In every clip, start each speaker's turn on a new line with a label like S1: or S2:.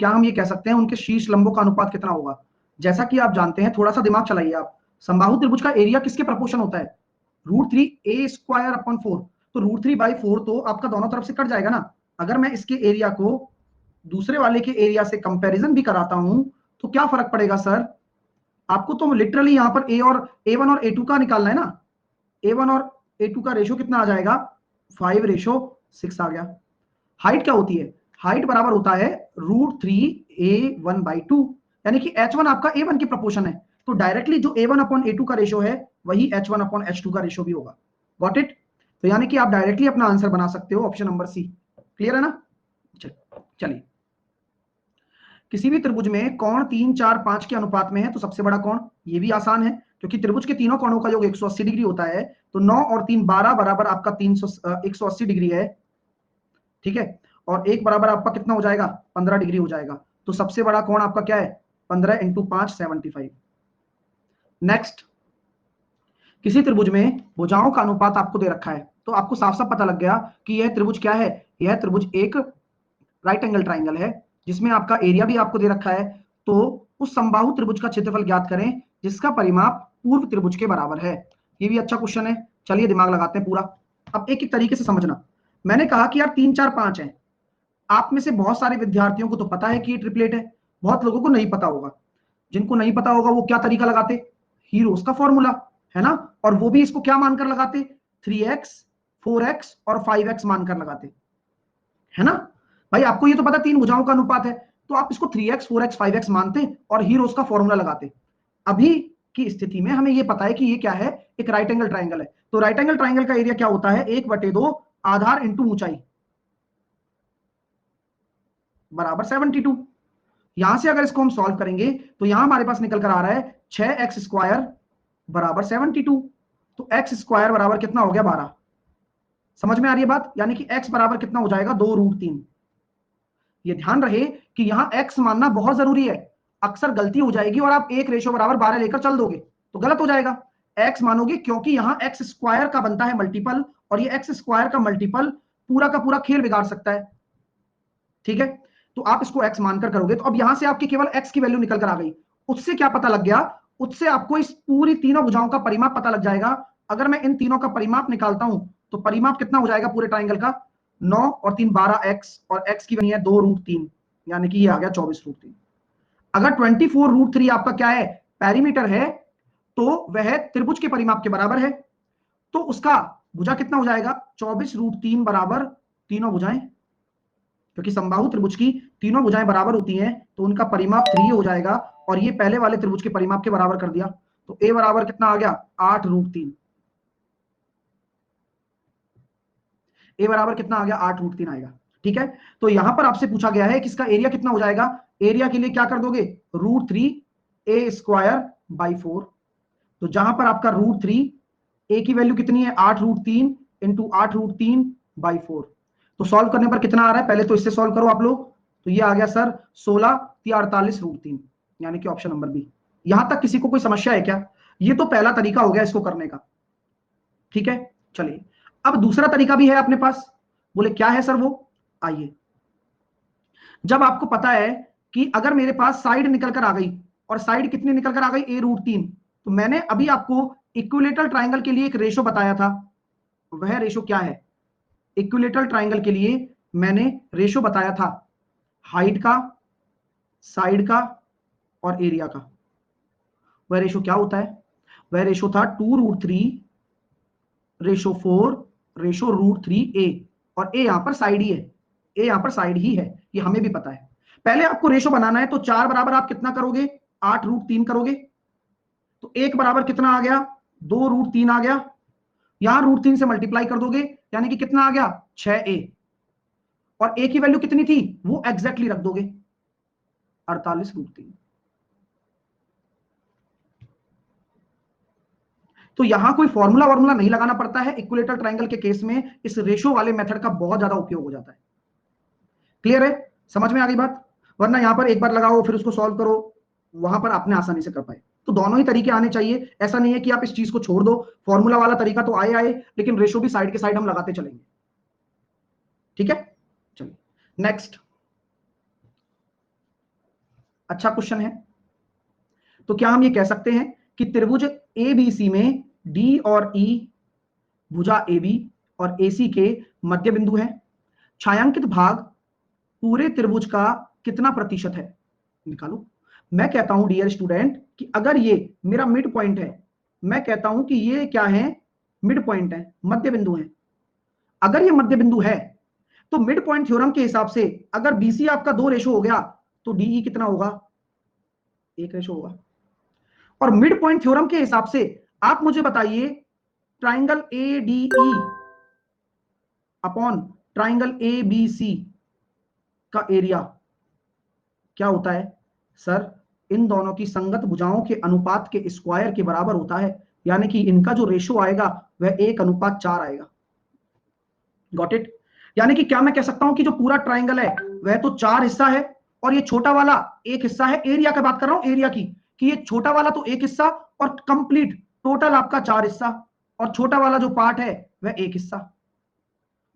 S1: क्या हम ये कह सकते हैं उनके शीर्ष लंबों का अनुपात कितना होगा? जैसा कि आप जानते हैं, थोड़ा सा दिमाग चलाइए आप, समबाहु त्रिभुज का एरिया किसके प्रोपोर्शन होता है? √3a² 4। तो √3/4 तो आपका दोनों तरफ से कट जाएगा ना। अगर मैं इसके एरिया को दूसरे वाले के एरिया से कंपैरिजन भी कराता हूं तो क्या फर्क पड़ेगा सर? आपको तो लिटरली यहां पर A1 और A2 का निकालना है ना। A1 और A2 का रेशो कितना आ जाएगा? 5:6 आ गया। हाइट क्या होती है? हाइट बराबर होता है √3a1/2, यानी कि H1 आपका A1 की प्रोपोर्शन है, तो डायरेक्टली जो A1/A2 का रेशो है वही H1/H2 का रेशो भी होगा। Got it? तो यानी कि आप डायरेक्टली अपना आंसर बना सकते हो ऑप्शन नंबर सी। क्लियर है ना? चलिए, किसी भी त्रिभुज में कोण 3, 4, 5 के अनुपात में है तो सबसे बड़ा कोण, ये भी आसान है क्योंकि त्रिभुज के तीनों कोणों का योग 180 डिग्री होता है, तो 9 और 3 12 बराबर आपका 180 डिग्री है। ठीक है, और 1 बराबर आपका कितना हो जाएगा? 15 डिग्री हो जाएगा। तो सबसे बड़ा कोण आपका क्या है? 15 × 5 75। नेक्स्ट, किसी त्रिभुज में भुजाओं का अनुपात आपको दे रखा है, तो आपको साफ साफ पता लग गया कि यह त्रिभुज क्या है। यह त्रिभुज एक राइट एंगल ट्राइंगल है जिसमें आपका एरिया भी आपको दे रखा है। तो उस समबाहु त्रिभुज का क्षेत्रफल ज्ञात करें जिसका परिमाप पूर्व त्रिभुज के बराबर है। ये भी अच्छा क्वेश्चन है। चलिए दिमाग लगाते हैं पूरा। अब एक एक तरीके से समझना। मैंने कहा कि यार 3, 4, 5 है। आप में से बहुत सारे विद्यार्थियों को तो पता है कि ये ट्रिपलेट है, बहुत लोगों को नहीं पता होगा। जिनको नहीं पता होगा वो क्या तरीका लगाते? हीरोज का फॉर्मूला, है ना। और वो भी इसको क्या मानकर लगाते? 3x, 4x और 5x मानकर लगाते, है ना। भाई आपको ये तो पता 3 भुजाओं का अनुपात है, तो आप इसको 3x, 4x, 5x मानते और हीरोज का फॉर्मूला लगाते। अभी की स्थिति में हमें ये पता है कि ये क्या है? एक राइट एंगल ट्राइंगल है। तो राइट एंगल ट्राइंगल का एरिया क्या होता है? 1/2 आधार इंटू ऊंचाई बराबर 72। यहां से अगर इसको हम सॉल्व करेंगे तो यहां हमारे पास निकल कर आ रहा है 6x² बराबर 72। तो x² बराबर कितना हो गया? 12। समझ में आ रही है बात? यानी कि x बराबर कितना हो जाएगा? 2√3। ये ध्यान रहे कि यहां x मानना बहुत जरूरी है। अक्सर गलती हो जाएगी और आप 1:12 लेकर चल दोगे तो गलत हो जाएगा। x मानोगे क्योंकि यहां x² का बनता है मल्टीपल, और ये x² का मल्टीपल पूरा का पूरा खेल बिगाड़ सकता है। ठीक है, तो आप इसको x मानकर करोगे तो अब यहां से आपकी केवल x की वैल्यू निकल कर आ गई। उससे क्या पता लग गया? उससे आपको इस पूरी तीनों भुजाओं का परिमाप पता लग जाएगा। अगर मैं इन तीनों का परिमाप निकालता हूं तो परिमाप कितना हो जाएगा पूरे ट्राइंगल का? 9 और 3 12x, और x की बनी है 2√3, यानी कि ये आ गया 24√3। अगर 24√3 आपका क्या है? पेरीमीटर है, तो वह त्रिभुज के परिमाप के बराबर है। तो उसका भुजा कितना हो जाएगा? 24√3 बराबर तीनों भुजाएं, क्योंकि समबाहु त्रिभुज की तीनों भुजाएं बराबर होती हैं तो उनका परिमाप 3 हो जाएगा, और ये पहले वाले त्रिभुज के परिमाप के बराबर कर दिया। तो a बराबर कितना आ गया? 8√3। a बराबर कितना आ गया? 8√3 आएगा। ठीक है, तो यहां पर आपसे पूछा गया है कि इसका एरिया कितना हो जाएगा। एरिया के लिए क्या कर दोगे? √3a²/4। तो जहां पर आपका √3, a की वैल्यू कितनी है? 8√3 इंटू 8√3/4। तो सॉल्व करने पर कितना आ रहा है? पहले तो इससे सॉल्व करो आप लोग। तो ये आ गया सर 16×48√3, यानी कि ऑप्शन नंबर बी। यहां तक किसी को कोई समस्या है क्या? ये तो पहला तरीका हो गया इसको करने का। ठीक है, चलिए अब दूसरा तरीका भी है अपने पास। बोले क्या है सर वो? आइए, जब आपको पता है कि अगर मेरे पास साइड निकल कर आ गई, और साइड कितनी निकल कर आ गई? a√3। तो मैंने अभी आपको इक्विलेटरल ट्राइंगल के लिए एक रेशो बताया था। वह रेशो क्या है? इक्विलेटरल ट्राइंगल के लिए मैंने रेशो बताया था हाइट का, साइड का और एरिया का। वह रेशो क्या होता है? वह रेशो था 2√3:4:√3a, और a यहां पर साइड ही है। a यहां पर साइड ही है, ये हमें भी पता है। पहले आपको रेशो बनाना है, तो 4 बराबर आप कितना करोगे? 8√3 करोगे। तो 1 बराबर कितना आ गया? 2√3 आ गया। यहां √3 से मल्टीप्लाई कर दोगे, यानी कि कितना आ गया? 6a। और a की वैल्यू कितनी थी वो एग्जैक्टली रख दोगे, 48√3। तो यहां कोई फॉर्मूला वॉर्मूला नहीं लगाना पड़ता है। इक्विलेटरल ट्राइंगल के केस में इस रेशो वाले मेथड का बहुत ज्यादा उपयोग हो जाता है। क्लियर है? समझ में आ गई बात? वरना यहां पर एक बार लगाओ फिर उसको सॉल्व करो, वहां पर आपने आसानी से कर पाए। तो दोनों ही तरीके आने चाहिए। ऐसा नहीं है कि आप इस चीज को छोड़ दो, फॉर्मूला वाला तरीका तो आए आए, लेकिन रेशो भी साइड के साइड हम लगाते चलेंगे। ठीक है, चलिए नेक्स्ट। अच्छा क्वेश्चन है। तो क्या हम ये कह सकते हैं कि त्रिभुज ABC में D और E भुजा AB और AC के मध्य बिंदु है। छायांकित भाग पूरे त्रिभुज का कितना प्रतिशत है, निकालो। मैं कहता हूं डियर स्टूडेंट कि अगर ये मेरा मिड पॉइंट है, मैं कहता हूं कि ये क्या है, मिड पॉइंट है, मध्य बिंदु है। अगर ये मध्य बिंदु है तो मिड पॉइंट थ्योरम के हिसाब से अगर BC आपका 2 रेशो हो गया तो DE कितना होगा, 1 रेशो होगा। और मिड पॉइंट थ्योरम के हिसाब से आप मुझे बताइए triangle ADE upon triangle ABC का एरिया क्या होता है। सर इन दोनों की संगत भुजाओं के अनुपात के स्क्वायर के बराबर होता है, यानी कि इनका जो रेशो आएगा वह 1:4 आएगा। Got it. यानी कि क्या मैं कह सकता हूं कि जो पूरा ट्राइंगल है वह तो 4 हिस्सा है और ये छोटा वाला 1 हिस्सा है। एरिया का बात कर रहा हूं, एरिया की, कि ये छोटा वाला तो 1 हिस्सा और कंप्लीट टोटल आपका 4 हिस्सा, और छोटा वाला जो पार्ट है वह 1 हिस्सा।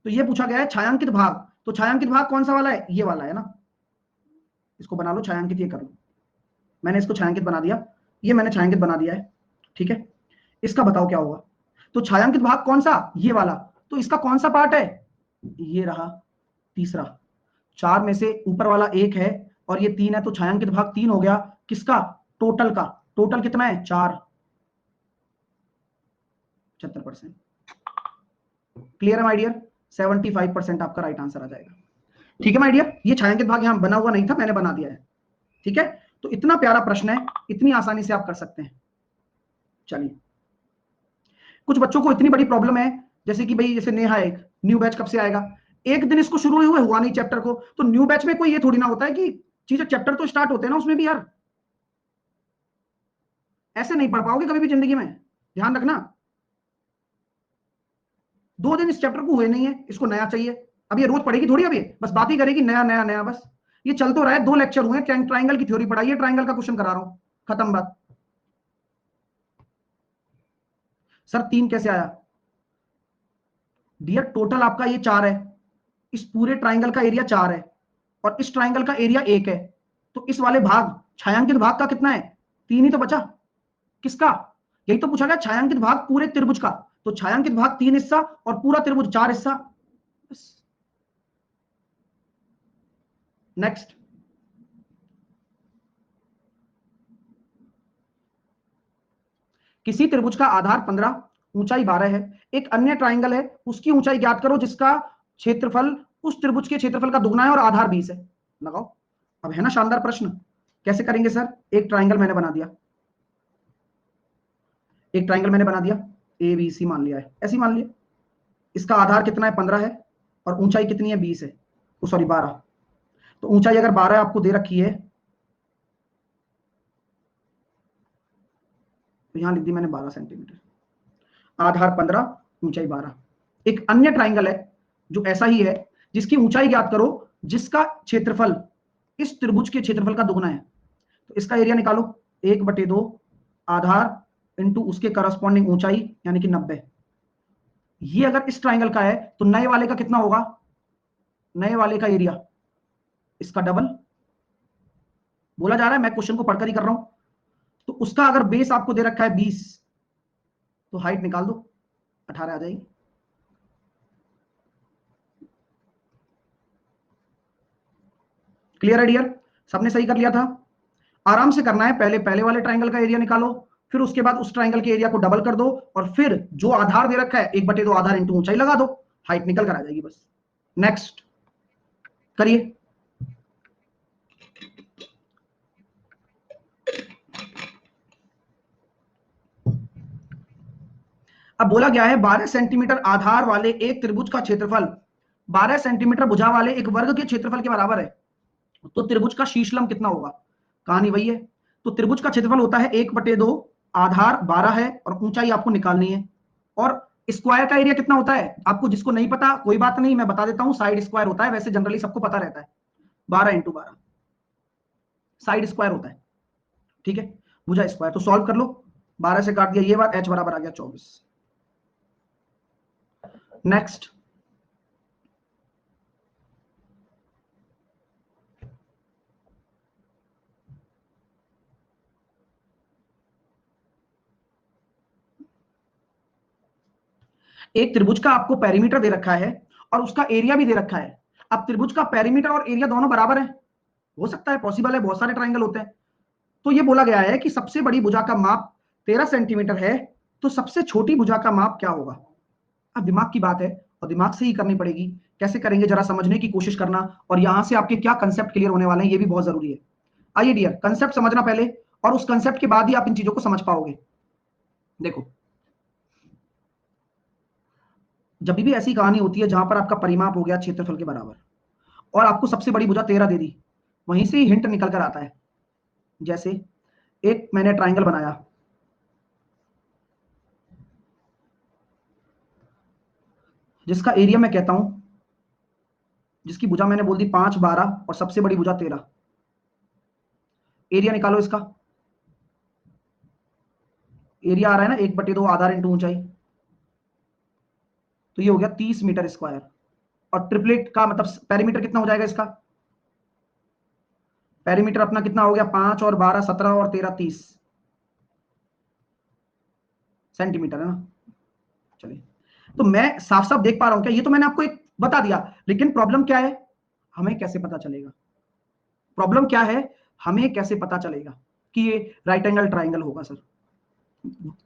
S1: तो ये पूछा गया है छायांकित भाग। तो छायांकित भाग कौन सा वाला है, ये वाला है ना। इसको बना लो छायांकित, ये कर लो। मैंने इसको छायांकित बना दिया, ये मैंने छायांकित बना दिया है। ठीक है, इसका बताओ क्या होगा। तो छायांकित भाग कौन सा, ये वाला। तो इसका कौन सा पार्ट है, ये रहा तीसरा। 4 में से ऊपर वाला 1 है और ये 3 है, तो छायांकित भाग 3 हो गया। किसका, टोटल का। टोटल कितना है, 4, 75%। क्लियर है माय डियर, 75% आपका राइट आंसर आ जाएगा। ठीक है माय डियर, ये छायांकित भाग यहां बना हुआ नहीं था, मैंने बना दिया है। ठीक है, तो इतना प्यारा प्रश्न है, इतनी आसानी से आप कर सकते हैं। चलिए, कुछ बच्चों को इतनी बड़ी प्रॉब्लम है, जैसे कि भाई जैसे नेहा, एक न्यू बैच कब से आएगा, एक दिन इसको शुरू हुए हुआ नहीं चैप्टर को, तो न्यू बैच में कोई ये थोड़ी ना होता है कि चीजें चैप्टर तो स्टार्ट होते हैं ना उसमें भी यार, ऐसे नहीं पढ़ पाओगे कभी भी जिंदगी में, ध्यान रखना। 2 दिन इस चैप्टर को हुए नहीं है, इसको नया चाहिए। अब ये रोज पढ़ेगी थोड़ी, अब ये बस बात ही करेगी नया नया नया, बस ये चल तो रहा है। 2 लेक्चर हुए, ट्राइंगल की थ्योरी पढ़ाई है, ट्राइंगल का क्वेश्चन करा रहा हूं, खत्म बात। सर 3 कैसे आया, डियर टोटल आपका ये 4 है, इस पूरे ट्राइंगल का एरिया 4 है और इस ट्राइंगल का एरिया 1 है, तो इस वाले भाग छायांकित भाग का कितना है, 3 ही तो बचा। किसका, यही तो पूछा गया, छायांकित भाग पूरे त्रिभुज का। तो छायांकित भाग 3 हिस्सा और पूरा त्रिभुज 4 हिस्सा। नेक्स्ट, किसी त्रिभुज का आधार 15, ऊंचाई 12 है। एक अन्य ट्राइंगल है, उसकी ऊंचाई ज्ञात करो जिसका क्षेत्रफल उस त्रिभुज के क्षेत्रफल का दुगना है और आधार 20 है। लगाओ। अब है ना शानदार प्रश्न, कैसे करेंगे सर। एक ट्राइंगल मैंने बना दिया, एक ट्राइंगल मैंने बना दिया, ABC मान लिया है, ऐसे मान लिया। इसका आधार कितना है, 15 है, और ऊंचाई कितनी है, 20 है, सॉरी 12। तो ऊंचाई अगर 12 आपको दे रखी है, तो यहां लिख दी मैंने 12 सेंटीमीटर, आधार 15, ऊंचाई 12। एक अन्य ट्राइंगल है जो ऐसा ही है, जिसकी ऊंचाई ज्ञात करो जिसका क्षेत्रफल इस त्रिभुज के क्षेत्रफल का दुगना है। तो इसका एरिया निकालो, 1/2 आधार इंटू उसके करस्पॉन्डिंग ऊंचाई, यानी कि 90। ये अगर इस ट्राइंगल का है तो नए वाले का कितना होगा, नए वाले का एरिया इसका डबल। बोला जा रहा है, मैं क्वेश्चन को पढ़कर ही कर रहा हूं। तो उसका अगर बेस आपको दे रखा है 20, तो हाइट निकाल दो, 18 आ जाएगी। क्लियर है डियर, सबने सही कर लिया था। आराम से करना है, पहले पहले वाले ट्राइंगल का एरिया निकालो, फिर उसके बाद उस ट्राइंगल के एरिया को डबल कर दो, और फिर जो आधार दे रखा है 1/2 आधार इंटू ऊंचाई लगा दो, हाइट निकल कर आ जाएगी बस। नेक्स्ट करिए। अब बोला गया है 12 सेंटीमीटर आधार वाले एक त्रिभुज का क्षेत्रफल 12 सेंटीमीटर भुजा वाले एक वर्ग के क्षेत्रफल के बराबर है। तो त्रिभुज का शीर्षलम कितना होगा, कहानी वही है। तो त्रिभुज का क्षेत्रफल होता है 1/2, आधार 12 है और ऊंचाई आपको निकालनी है। और स्क्वायर का एरिया कितना होता है, आपको जिसको नहीं पता कोई बात नहीं, मैं बता देता हूं, साइड स्क्वायर होता है, वैसे जनरली सबको पता रहता है, 12 × 12 साइड स्क्वायर होता है। ठीक है, भुजा स्क्वायर, तो सॉल्व कर लो, 12 से काट दिया ये बात, h बराबर आ गया 24। नेक्स्ट, एक त्रिभुज का आपको पेरीमीटर दे रखा है और उसका एरिया भी दे रखा है। अब त्रिभुज का पेरीमीटर और एरिया दोनों बराबर है, हो सकता है, पॉसिबल है, बहुत सारे ट्राइंगल होते हैं। तो ये बोला गया है कि सबसे बड़ी भुजा का माप 13 सेंटीमीटर है, तो सबसे छोटी भुजा का माप क्या होगा। अब दिमाग की बात है और दिमाग से ही करनी पड़ेगी। कैसे करेंगे जरा समझने की कोशिश करना, और यहां से आपके क्या कंसेप्ट क्लियर होने वाले हैं ये भी बहुत जरूरी है। आइए डियर, कंसेप्ट समझना पहले, और उस कंसेप्ट के बाद ही आप इन चीजों को समझ पाओगे। देखो, जब भी ऐसी कहानी होती है जहां पर आपका परिमाप हो गया क्षेत्रफल के बराबर और आपको सबसे बड़ी भुजा 13 दे दी, वहीं से ही हिंट निकल कर आता है। जैसे एक मैंने ट्राइंगल बनाया, जिसका एरिया मैं कहता हूं, जिसकी भुजा मैंने बोल दी 5, 12 और सबसे बड़ी भुजा 13। एरिया निकालो इसका। एरिया आ रहा है ना 1/2 आधार इंटू ऊंचाई, तो ये हो गया 30 मीटर स्क्वायर। और ट्रिपलेट का मतलब पेरीमीटर कितना हो जाएगा इसका, पेरीमीटर अपना कितना हो गया, 5 और 12 17 और 13 30 सेंटीमीटर है ना। चलिए, तो मैं साफ साफ देख पा रहा हूं क्या, ये तो मैंने आपको एक बता दिया, लेकिन प्रॉब्लम क्या है, हमें कैसे पता चलेगा, प्रॉब्लम क्या है, हमें कैसे पता चलेगा कि ये राइट एंगल ट्राइंगल होगा। सर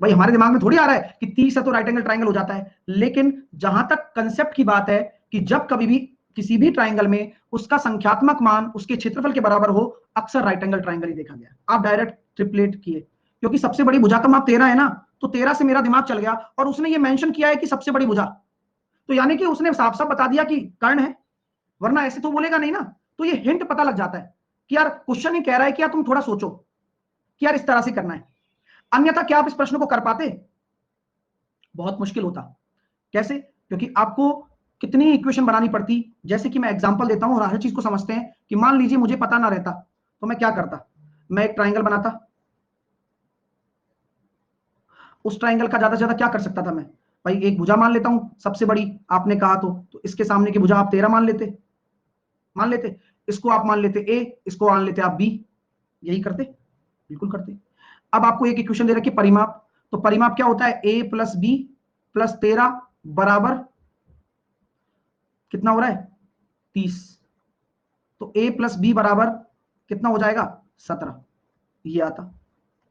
S1: भाई हमारे दिमाग में थोड़ी आ रहा है कि 30 है तो राइट एंगल ट्राइंगल हो जाता है, लेकिन जहां तक कंसेप्ट की बात है कि जब कभी भी किसी भी ट्राइंगल में उसका संख्यात्मक मान उसके क्षेत्रफल के बराबर हो, अक्सर राइट एंगल ट्राइंगल ही देखा गया। आप डायरेक्ट ट्रिपलेट किए, क्योंकि सबसे बड़ी भुजा का माप 13 है ना, तो 13 से मेरा दिमाग चल गया और उसने ये मेंशन किया है कि सबसे बड़ी भुजा, तो यानी कि उसने साफ साफ बता दिया कि कर्ण है, वरना ऐसे तो बोलेगा नहीं ना। तो ये हिंट पता लग जाता है कि यार क्वेश्चन ही कह रहा है कि यार तुम थोड़ा सोचो कि यार इस तरह से करना है, अन्यथा क्या आप इस प्रश्न को कर पाते, बहुत मुश्किल होता। कैसे, क्योंकि आपको कितनी इक्वेशन बनानी पड़ती। जैसे कि मैं एग्जांपल देता हूं और हर चीज को समझते हैं कि मान लीजिए मुझे पता ना रहता तो मैं क्या करता, मैं एक ट्राइंगल बनाता, उस ट्राइंगल का ज्यादा से ज्यादा क्या कर सकता था मैं, भाई एक भुजा मान लेता हूं सबसे बड़ी, आपने कहा तो इसके सामने की भुजा आप 13 मान लेते, इसको आप मान लेते ए, इसको मान लेते आप बी, यही करते, बिल्कुल करते। अब आपको एक इक्वेशन दे रखी है परिमाप, तो परिमाप क्या होता है, ए प्लस बी प्लस 13 बराबर कितना हो रहा है, 30। तो a प्लस बी बराबर कितना हो जाएगा, 17। ये आता,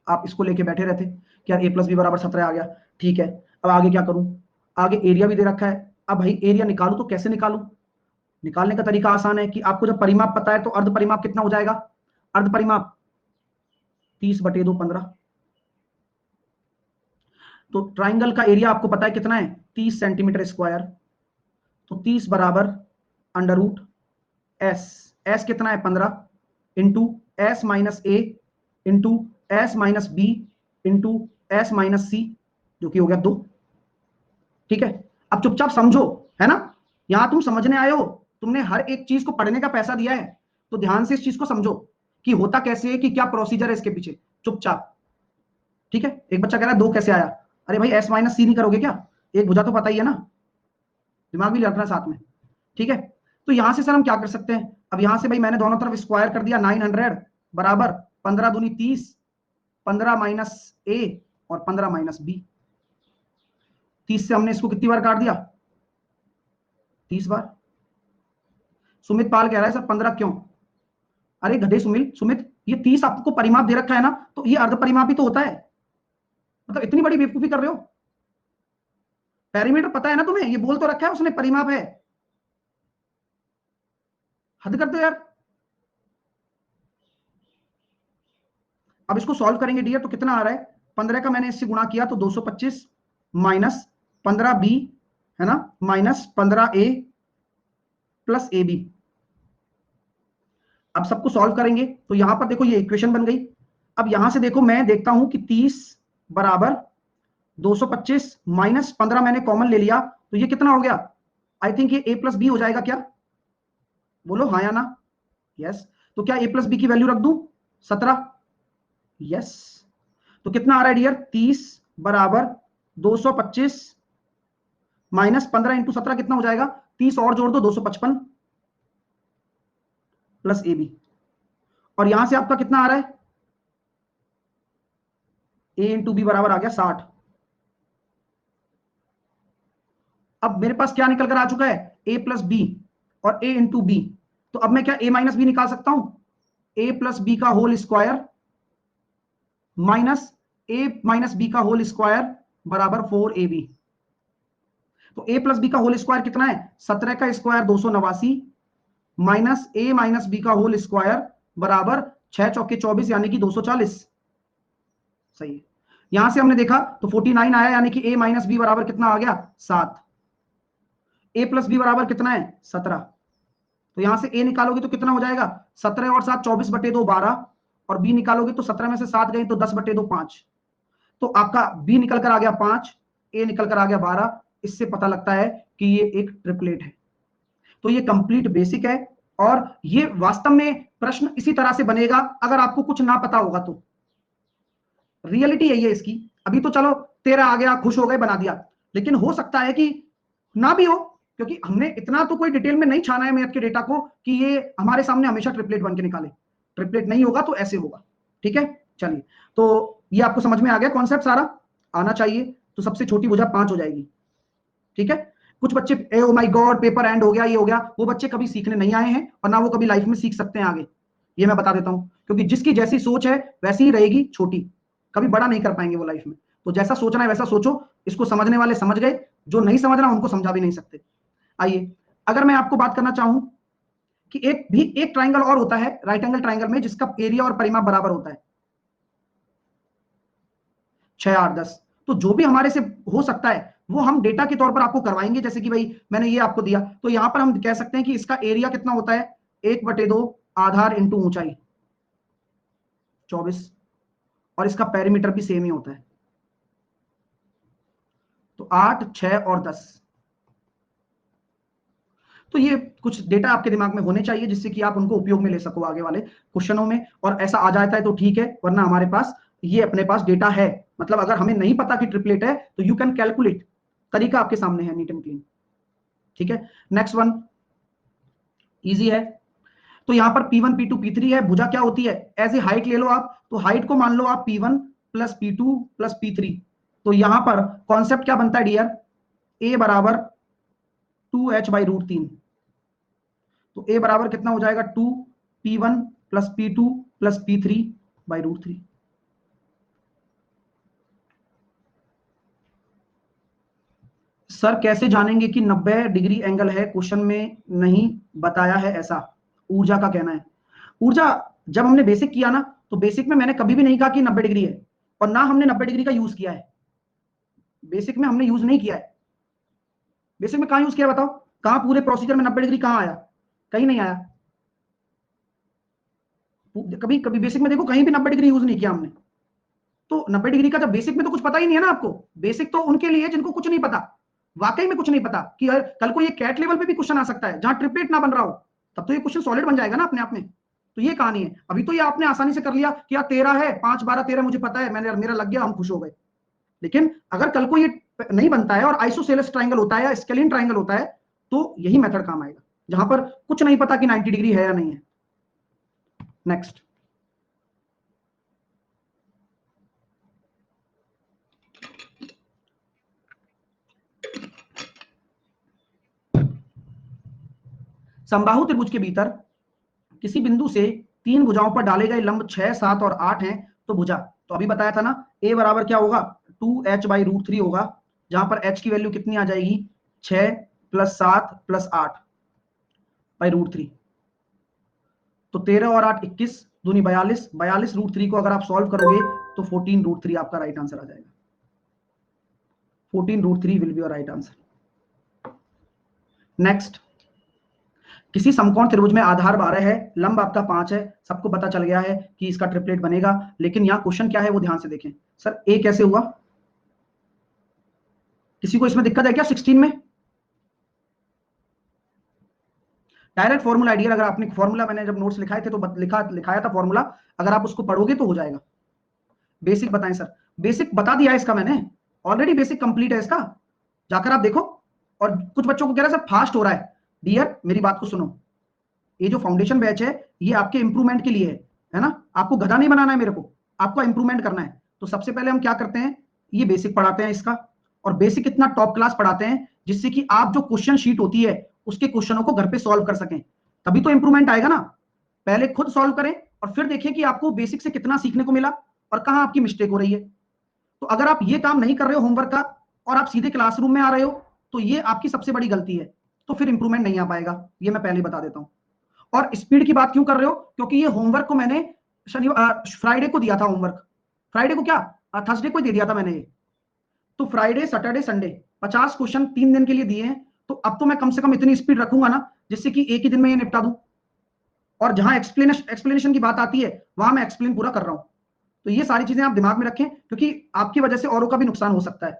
S1: आप इसको लेके बैठे रहते कि यार a प्लस बी बराबर 17 आ गया, ठीक है। अब आगे क्या करूं, आगे एरिया भी दे रखा है। अब भाई एरिया निकालू तो कैसे निकालू, निकालने का तरीका आसान है कि आपको जब परिमाप पता है तो अर्ध परिमाप कितना हो जाएगा, अर्ध परिमाप 30/2 15। तो ट्राइंगल का एरिया आपको पता है कितना है, 30 सेंटीमीटर स्क्वायर, तो 30 बराबर अंडर रूट एस, एस कितना है 15 into S minus A into S minus B into S minus C, जो कि हो गया 2। ठीक है, अब चुपचाप समझो, है ना, यहां तुम समझने आए हो, तुमने हर एक चीज को पढ़ने का पैसा दिया है, तो ध्यान से इस चीज को समझो कि होता कैसे है, कि क्या प्रोसीजर है इसके पीछे, चुपचाप। ठीक है, एक बच्चा कह रहा है 2 कैसे आया, अरे भाई एस माइनस सी नहीं करोगे क्या, एक भुजा तो पता ही है ना, दिमाग भी रखना साथ में। ठीक है, तो यहां से सर हम क्या कर सकते हैं, अब यहां से भाई मैंने दोनों तरफ स्क्वायर कर दिया, 900 बराबर 15 दूनी 30, 15 माइनस ए और 15 माइनस बी। 30 से हमने इसको कितनी बार काट दिया, 30 बार। सुमित पाल कह रहा है सर 15 क्यों, अरे गधे सुमित ये 30 आपको परिमाप दे रखा है ना, तो ये अर्ध परिमाप ही तो होता है, मतलब इतनी बड़ी बेवकूफी कर रहे हो, पेरीमीटर पता है ना तुम्हें, ये बोल तो रखा है उसने परिमाप है, हद करते हो यार। अब इसको सॉल्व करेंगे डियर, तो कितना आ रहा है, 15 का मैंने इससे गुणा किया तो 225 माइनस 15 बी, है ना, minus 15 A plus A B. अब सबको सॉल्व करेंगे तो यहां पर देखो ये इक्वेशन बन गई। अब यहां से देखो मैं देखता हूं कि 30 बराबर 225 माइनस 15 मैंने कॉमन ले लिया, तो ये कितना हो गया, आई थिंक ये ए प्लस बी हो जाएगा क्या, बोलो हाँ या ना, यस। तो क्या ए प्लस बी की वैल्यू रख दूं, 17, यस। तो कितना आ रहा है डियर, 30 बराबर 225 माइनस 15 इंटू 17 कितना हो जाएगा, 30 और जोड़ दो 255 प्लस ए बी, और यहां से आपका कितना आ रहा है, ए इंटू बी बराबर आ गया 60। अब मेरे पास क्या निकल कर आ चुका है, a प्लस बी और a इंटू बी। तो अब मैं क्या a माइनस बी निकाल सकता हूं, a प्लस बी का whole square minus a minus B का होल स्क्वायर बराबर 4ab। तो a प्लस बी का होल स्क्वायर कितना है, 17 का square 289 minus a minus B का होल स्क्वायर बराबर 6 चौके 24 यानी कि 240। सही है। यहां से हमने देखा तो 49 आया, यानी कि a माइनस बी बराबर कितना आ गया, 7। a प्लस बी बराबर कितना है, 17। तो यहां से a निकालोगे तो कितना हो जाएगा, 17 और 7 24/2 12, और b निकालोगे तो 17 में से 7 गए तो 10/2 5। तो आपका b निकल कर आ गया 5, a निकल कर आ गया 12। इससे पता लगता है कि ये एक ट्रिपलेट है। तो ये कंप्लीट बेसिक है, और ये वास्तव में प्रश्न इसी तरह से बनेगा अगर आपको कुछ ना पता होगा तो। रियलिटी यही है इसकी। अभी तो चलो 13 आ गया, खुश हो गए, बना दिया, लेकिन हो सकता है कि ना भी हो, क्योंकि हमने इतना तो कोई डिटेल में नहीं छाना है मैथ के डेटा को कि ये हमारे सामने हमेशा ट्रिपलेट बन के निकाले। ट्रिपलेट नहीं होगा तो ऐसे होगा। ठीक है, चलिए, तो ये आपको समझ में आ गया कॉन्सेप्ट, सारा आना चाहिए। तो सबसे छोटी भुजा 5 हो जाएगी। ठीक है, कुछ बच्चे oh my God paper and हो गया, ये हो गया, वो बच्चे कभी सीखने नहीं आए हैं और ना वो कभी लाइफ में सीख सकते हैं आगे। ये मैं बता देता हूं, क्योंकि जिसकी जैसी सोच है वैसी ही रहेगी, छोटी, कभी बड़ा नहीं कर पाएंगे वो लाइफ में। तो जैसा सोचना है वैसा सोचो। इसको समझने वाले समझ गए, जो नहीं समझना उनको समझा भी नहीं सकते। आइए, अगर मैं आपको बात करना चाहूं कि एक ट्राइंगल और होता है राइट एंगल ट्राइंगल में, जिसका एरिया और परिमाप बराबर होता है 6 8 10। तो जो भी हमारे से हो सकता है वो हम डेटा के तौर पर आपको करवाएंगे। जैसे कि भाई मैंने ये आपको दिया, तो यहां पर हम कह सकते हैं कि इसका एरिया कितना होता है, 1/2 आधार इंटू ऊंचाई 24, और इसका पेरीमीटर भी सेम ही होता है। तो 8 6 और 10। तो ये कुछ डेटा आपके दिमाग में होने चाहिए जिससे कि आप उनको उपयोग में ले सको आगे वाले क्वेश्चनों में। और ऐसा आ जाता है तो ठीक है, वरना हमारे पास ये अपने पास डेटा है। मतलब अगर हमें नहीं पता कि ट्रिपलेट है तो यू कैन कैलकुलेट, तरीका आपके सामने है, नीट एंड क्लीन। ठीक है, नेक्स्ट वन इजी है। तो यहां पर P1 P2 P3 है। भुजा क्या होती है, एज ए हाइट ले लो आप, तो हाइट को मान लो आप P1 plus P2 plus P3। तो यहां पर कॉन्सेप्ट क्या बनता है डियर, a बराबर 2h/√3। तो a बराबर कितना हो जाएगा, 2P1 plus P2 plus P3/√3। Sir कैसे जानेंगे कि 90 डिग्री एंगल है, क्वेश्चन में नहीं बताया है ऐसा, ऊर्जा का कहना है। ऊर्जा जब हमने बेसिक किया ना, तो बेसिक में मैंने कभी भी नहीं कहा कि 90 डिग्री है, और ना हमने 90 डिग्री का यूज किया है। बेसिक में हमने यूज नहीं किया है। बेसिक में कहां यूज किया बताओ, कहां पूरे प्रोसीजर में 90 डिग्री कहां आया, कहीं नहीं आया। कभी कभी बेसिक में देखो कहीं भी 90 डिग्री यूज नहीं किया हमने। तो 90 डिग्री का जब बेसिक में तो कुछ पता ही नहीं है ना आपको। बेसिक तो उनके लिए जिनको कुछ नहीं पता, वाकई में कुछ नहीं पता, कि कल को ये कैट लेवल पे भी क्वेश्चन आ सकता है जहां ट्रिपलेट ना बन रहा हो, तब तो ये क्वेश्चन सॉलिड बन जाएगा ना अपने आप में। तो ये कहानी है। अभी तो ये आपने आसानी से कर लिया कि यार 13 है, 5 12 13 मुझे पता है, मैंने मेरा लग गया, हम खुश हो गए। लेकिन अगर कल को ये नहीं बनता है और आइसोसेलेस ट्राइंगल होता है या स्केलिन ट्राइंगल होता है, तो यही मेथड काम आएगा, जहां पर कुछ नहीं पता कि 90 डिग्री है या नहीं है। नेक्स्ट, समबाहु त्रिभुज के भीतर किसी बिंदु से 3 भुजाओं पर डाले गए लंब 6 7 और 8 हैं, तो भुजा, तो अभी बताया था ना, a बराबर क्या होगा, 2h/√3 होगा, जहां पर h की वैल्यू कितनी आ जाएगी, 6 प्लस 7 प्लस 8/√3। तो 13 और 8 21 दूनी 42, 42√3 को अगर आप सॉल्व करोगे तो 14√3 आपका राइट आंसर आ जाएगा। 14√3 will be your right answer. Next, किसी समकोण त्रिभुज में आधार 12 है, लंब आपका 5 है, सबको पता चल गया है कि इसका ट्रिपलेट बनेगा। लेकिन यहां क्वेश्चन क्या है वो ध्यान से देखें। सर ए कैसे हुआ, किसी को इसमें दिक्कत है क्या 16 में? डायरेक्ट फॉर्मूला आइडिया, अगर आपने फॉर्मूला, मैंने जब नोट्स लिखाए थे तो लिखाया था फॉर्मूला, अगर आप उसको पढ़ोगे तो हो जाएगा। बेसिक बताएं सर, बेसिक बता दिया है इसका मैंने ऑलरेडी, बेसिक कंप्लीट है इसका, जाकर आप देखो। और कुछ बच्चों को कह रहा है सर फास्ट हो रहा है। डियर मेरी बात को सुनो, ये जो फाउंडेशन बैच है ये आपके इंप्रूवमेंट के लिए है ना, आपको गधा नहीं बनाना है मेरे को, आपको इंप्रूवमेंट करना है। तो सबसे पहले हम क्या करते हैं, ये बेसिक पढ़ाते हैं इसका, और बेसिक इतना टॉप क्लास पढ़ाते हैं जिससे कि आप जो क्वेश्चन शीट होती है उसके क्वेश्चनों को घर पे सॉल्व कर सकें, तभी तो इंप्रूवमेंट आएगा ना। पहले खुद सॉल्व करें और फिर देखिए कि आपको बेसिक से कितना सीखने को मिला और कहां आपकी मिस्टेक हो रही है। तो अगर आप ये काम नहीं कर रहे हो होमवर्क का और आप सीधे क्लासरूम में आ रहे हो तो ये आपकी सबसे बड़ी गलती है, तो फिर इंप्रूवमेंट नहीं आ पाएगा, ये मैं पहले बता देता हूं। और स्पीड की बात क्यों कर रहे हो, क्योंकि ये होमवर्क को मैंने शनिवार फ्राइडे को दिया था होमवर्क, फ्राइडे को क्या थर्सडे को दे दिया था मैंने ये। तो फ्राइडे सैटरडे संडे 50 क्वेश्चन 3 दिन के लिए दिए हैं, तो अब तो मैं कम से कम इतनी स्पीड रखूंगा ना जिससे कि एक ही दिन में ये निपटा दूं। और जहां एक्सप्लेनेशन की बात आती है वहां मैं एक्सप्लेन पूरा कर रहा हूं। तो ये सारी चीजें आप दिमाग में रखें, क्योंकि आपकी वजह से औरों का भी नुकसान हो सकता है।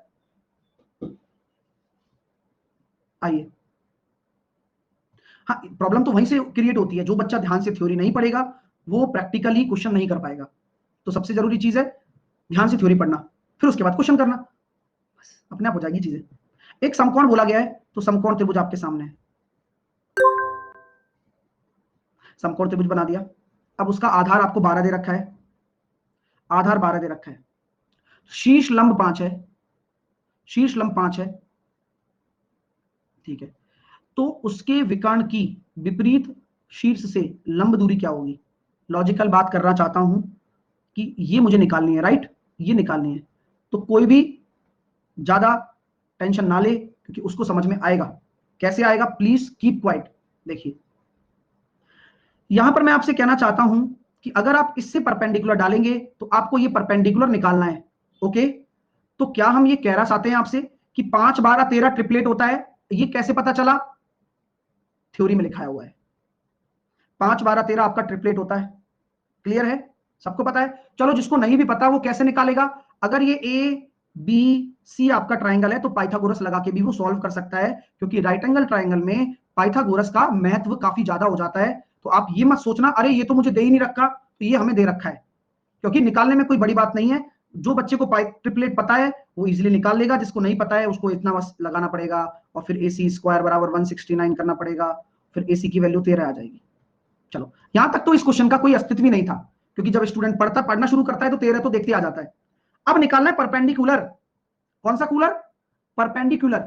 S1: आइए, हाँ, प्रॉब्लम तो वहीं से क्रिएट होती है, जो बच्चा ध्यान से थ्योरी नहीं पढ़ेगा वो प्रैक्टिकली क्वेश्चन नहीं कर पाएगा। तो सबसे जरूरी चीज है ध्यान से थ्योरी पढ़ना, फिर उसके बाद क्वेश्चन करना, बस अपने आप हो जाएगी चीजें। एक समकोण बोला गया है, तो समकोण त्रिभुज आपके सामने है, समकोण त्रिभुज बना दिया। अब उसका आधार आपको 12 दे रखा है, आधार 12 दे रखा है, शीर्ष लंब 5 है, शीर्ष लंब 5 है, ठीक है। तो उसके विकर्ण की विपरीत शीर्ष से लंब दूरी क्या होगी। लॉजिकल बात करना चाहता हूं कि ये मुझे निकालनी है, राइट, ये निकालनी है। तो कोई भी ज्यादा टेंशन ना ले, क्योंकि उसको समझ में आएगा। कैसे आएगा, प्लीज कीप क्वाइट। देखिए यहां पर मैं आपसे कहना चाहता हूं कि अगर आप इससे परपेंडिकुलर डालेंगे तो आपको ये परपेंडिकुलर निकालना है, ओके। तो क्या हम ये कह रहा चाहते हैं आपसे कि 5 12 13 ट्रिपलेट होता है, ये कैसे पता चला, थ्योरी में लिखाया हुआ है 5 12 13 आपका ट्रिपलेट होता है। क्लियर है, सबको पता है। चलो जिसको नहीं भी पता वो कैसे निकालेगा, अगर ये ए बी सी आपका ट्राइंगल है तो पाइथागोरस लगा के भी वो सॉल्व कर सकता है, क्योंकि राइट एंगल ट्राइंगल में पाइथागोरस का महत्व काफी ज्यादा हो जाता है। तो आप ये मत सोचना अरे ये तो मुझे दे ही नहीं रखा, तो ये हमें दे रखा है, क्योंकि निकालने में कोई बड़ी बात नहीं है। जो बच्चे को ट्रिपलेट पता है वो इजीली निकाल लेगा, जिसको नहीं पता है उसको इतना बस लगाना पड़ेगा और फिर AC स्क्वायर बराबर 169 करना पड़ेगा, फिर AC की वैल्यू 13 आ जाएगी। चलो यहां तक तो इस क्वेश्चन का कोई अस्तित्व ही नहीं था, क्योंकि जब स्टूडेंट पढ़ना शुरू करता है तो 13 तो देखते आ जाता है। अब निकालना है परपेंडिकुलर, कौन सा कूलर, परपेंडिकुलर।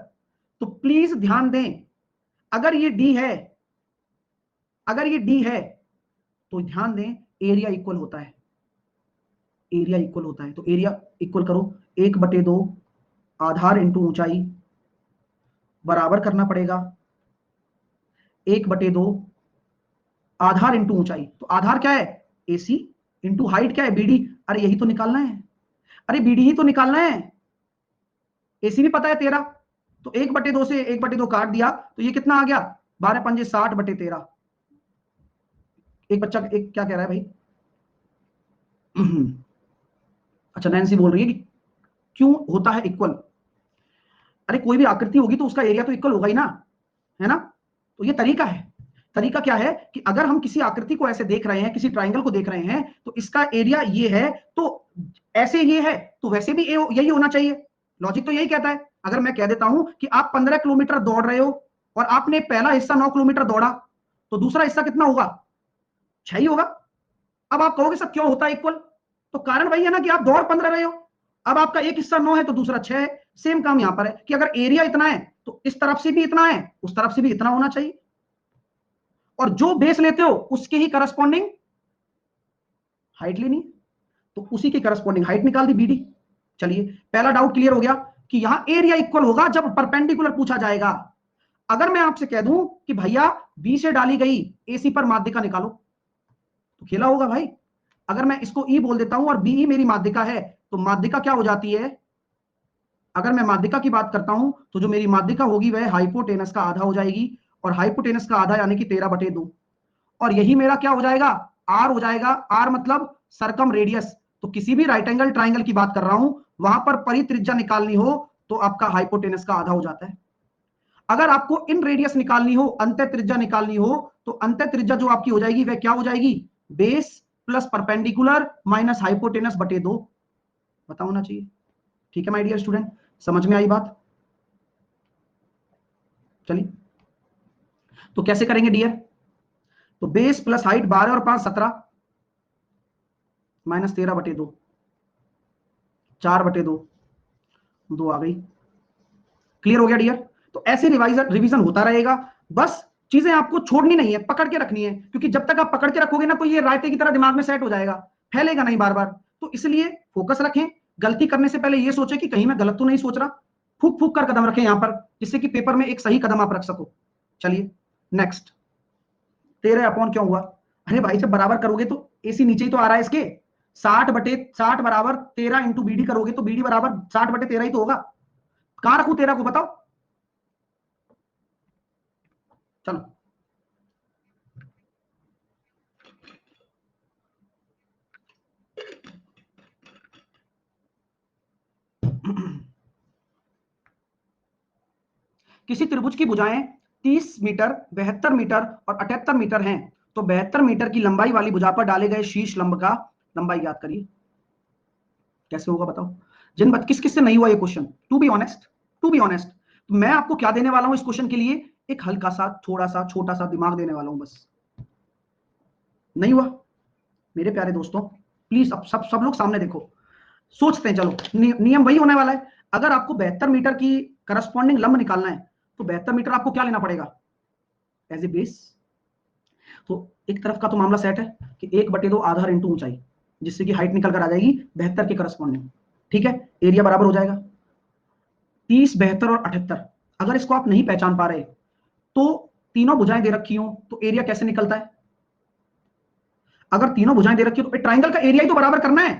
S1: तो प्लीज ध्यान दें, अगर ये डी है, अगर ये डी है तो ध्यान दें एरिया इक्वल होता है, एरिया इक्वल होता है। तो एरिया इक्वल करो 1/2 आधार इंटू ऊंचाई बराबर करना पड़ेगा 1/2 आधार इंटू ऊंचाई। तो आधार क्या है AC इंटू हाइट क्या है BD। अरे यही तो निकालना है, अरे BD ही तो निकालना है। AC भी पता है 13, तो 1/2 से 1/2 काट दिया तो ये कितना आ गया 12 पंजे 60/13। एक बच्चा एक क्या कह रहा है भाई अच्छा नैन्सी बोल रही है कि क्यों होता है इक्वल। अरे कोई भी आकृति होगी तो उसका एरिया तो इक्वल होगा ही ना, है ना। तो ये तरीका है, तरीका क्या है कि अगर हम किसी आकृति को ऐसे देख रहे हैं, किसी ट्राइंगल को देख रहे हैं, तो इसका एरिया ये है, तो ऐसे ये है तो वैसे भी यही होना चाहिए। लॉजिक तो यही कहता है। अगर मैं कह देता हूं कि आप 15 किलोमीटर दौड़ रहे हो और आपने पहला हिस्सा 9 किलोमीटर दौड़ा, तो दूसरा हिस्सा कितना होगा 6 ही होगा। अब आप कहोगे सर क्यों होता है इक्वल, तो कारण वही है ना कि आप दौड़ 15 रहे हो, अब आपका एक हिस्सा 9 है तो दूसरा 6 है। सेम काम यहां पर है कि अगर एरिया इतना है तो इस तरफ से भी इतना है, उस तरफ से भी इतना होना चाहिए, और जो बेस लेते हो उसके ही करस्पॉन्डिंग हाइट लेनी, तो उसी की करस्पॉन्डिंग हाइट निकाल दी BD। चलिए पहला डाउट क्लियर हो गया कि यहां एरिया इक्वल होगा जब परपेंडिकुलर पूछा जाएगा। अगर मैं आपसे कह दूं कि भैया B से डाली गई AC पर माध्यिका निकालो, तो खेला होगा भाई। अगर मैं इसको E बोल देता हूं और BE मेरी माध्यिका है, तो माध्यिका क्या हो जाती है, अगर मैं माध्यिका की बात करता हूं तो जो मेरी माध्यिका होगी वह हाइपोटेनस का आधा हो जाएगी, और हाइपोटेनस का आधा यानी कि 13/2, और यही मेरा क्या हो जाएगा R हो जाएगा। R मतलब सरकम रेडियस। तो किसी भी राइट एंगल ट्राइंगल की बात कर रहा हूं वहां पर परित्रिज्या निकालनी हो तो आपका हाइपोटेनस का आधा हो जाता है। अगर आपको इन रेडियस निकालनी हो, अंतर त्रिज्या निकालनी हो, तो अंतर त्रिज्या जो आपकी हो जाएगी वह क्या हो जाएगी, base plus perpendicular minus hypotenuse बटे 2 पता होना चाहिए। ठीक है माय डियर स्टूडेंट, समझ में आई बात। चलिए तो कैसे करेंगे डियर, तो बेस प्लस हाइट 12 और 5 17 माइनस 13/2 4/2 2 आ गई। क्लियर हो गया डियर। तो ऐसे रिवाइजन रिवीजन होता रहेगा। बस चीजें आपको छोड़नी नहीं है, पकड़ के रखनी है, क्योंकि जब तक आप पकड़ के रखोगे ना तो ये रायते की तरह दिमाग में सेट हो जाएगा, फैलेगा नहीं बार बार। तो इसलिए फोकस रखें, गलती करने से पहले ये सोचें कि कहीं मैं गलत तो नहीं सोच रहा, फूक फूक कर कदम रखें यहां पर, जिससे कि पेपर में एक सही कदम आप रख सको। चलिए नेक्स्ट, 13 क्यों हुआ? अरे भाई जब बराबर करोगे तो एसी नीचे ही तो आ रहा है इसके, 60/60 बराबर 13 इंटू बीडी करोगे तो बीडी बराबर 60/13 ही तो होगा। कहां रखूं 13 को बताओ? चलो किसी त्रिभुज की भुजाएं 30 मीटर, 72 मीटर और 78 मीटर हैं, तो 72 मीटर की लंबाई वाली भुजा पर डाले गए शीर्ष लंब का लंबाई याद करिए। कैसे होगा बताओ? जिन बत किस किस से नहीं हुआ ये question, to be honest, to be honest, तो मैं आपको क्या देने वाला हूं इस क्वेश्चन के लिए? एक हल्का सा थोड़ा सा छोटा सा दिमाग देने वाला हूं बस। नहीं हुआ मेरे प्यारे दोस्तों? प्लीज अब सब सब लोग सामने देखो, सोचते हैं। चलो नियम वही होने वाला है। अगर आपको 72 मीटर की करस्पॉन्डिंग लंब निकालना है तो 72 मीटर आपको क्या लेना पड़ेगा एज ए बेस? तो एक तरफ का तो मामला सेट है कि 1/2 आधार इंटू ऊंचाई, जिससे कि हाइट निकल कर आ जाएगी 72 के करस्पॉन्डिंग। ठीक है, एरिया बराबर हो जाएगा 30, 72 और 78। अगर इसको आप नहीं पहचान पा रहे तो तीनों भुजाएं दे रखी हो तो एरिया कैसे निकलता है? अगर तीनों भुजाएं दे रखी हो तो ट्राइंगल का एरिया ही तो बराबर करना है।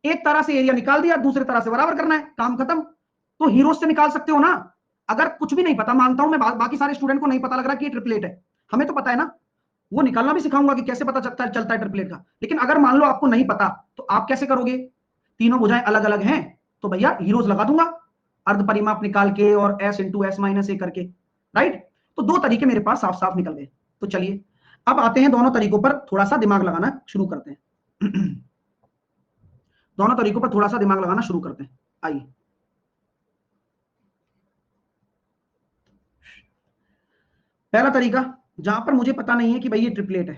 S1: एक तरह से एरिया निकाल दिया, दूसरे तरह से बराबर करना है, काम खत्म। तो हीरोज से निकाल सकते हो ना। अगर कुछ भी नहीं पता, मानता हूं मैं, बाकी सारे स्टूडेंट को नहीं पता लग रहा कि ये ट्रिपलेट है, हमें तो पता है ना, वो निकालना भी सिखाऊंगा कि कैसे पता चलता है ट्रिपलेट का। लेकिन अगर मान लो आपको नहीं पता तो आप कैसे करोगे? तीनों भुजाएं अलग अलग हैं तो भैया हीरोज लगा दूंगा, अर्ध परिमाप निकाल के और s इंटू एस माइनस ए करके। राइट? तो दो तरीके मेरे पास साफ साफ निकल गए। तो चलिए अब आते हैं दोनों तरीकों पर थोड़ा सा दिमाग लगाना शुरू करते हैं। दोनों तरीकों पर थोड़ा सा दिमाग लगाना शुरू करते हैं, आइए। पहला तरीका, जहां पर मुझे पता नहीं है कि भाई ये ट्रिपलेट है,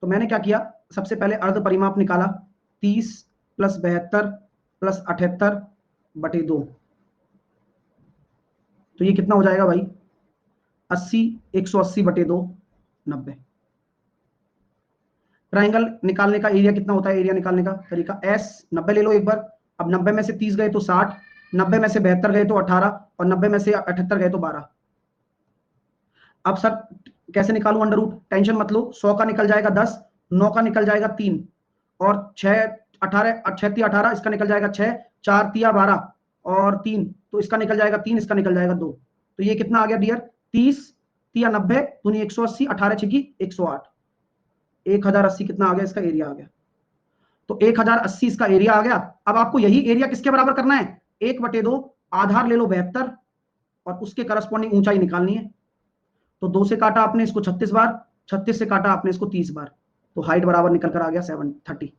S1: तो मैंने क्या किया, सबसे पहले अर्ध परिमाप निकाला, 30 प्लस 72 प्लस 78/2, तो ये कितना हो जाएगा भाई? 80, 180/2, 90। ट्राइंगल निकालने का एरिया कितना होता है? एरिया निकालने का तरीका एस, 90 ले लो एक बार। अब 90 में से 30 गए तो 60, 90 में से 72 गए तो 18 और 90 में से 78 गए तो 12। अब सर कैसे निकालूं अंडर रूट? टेंशन मत लो, 100 का निकल जाएगा 10, 9 का निकल जाएगा 3 और 6 18, 6 तिया 18, इसका निकल जाएगा 6, 4 तिया 12 और 3, तो इसका निकल जाएगा 3, इसका निकल जाएगा 2। तो ये कितना आ गया डियर? 30 तिया 90 दूनी 180, 18 छिकी 108, 1080 कितना आ गया? इसका एरिया आ गया। तो 1080 इसका एरिया आ गया। अब आपको यही एरिया किसके बराबर करना है? 1/2 आधार ले लो 72 और उसके करस्पॉन्डिंग ऊंचाई निकालनी है। तो 2 से काटा आपने इसको 36 बार, 36 से काटा आपने इसको 30 बार, तो हाइट बराबर निकल कर आ गया 730।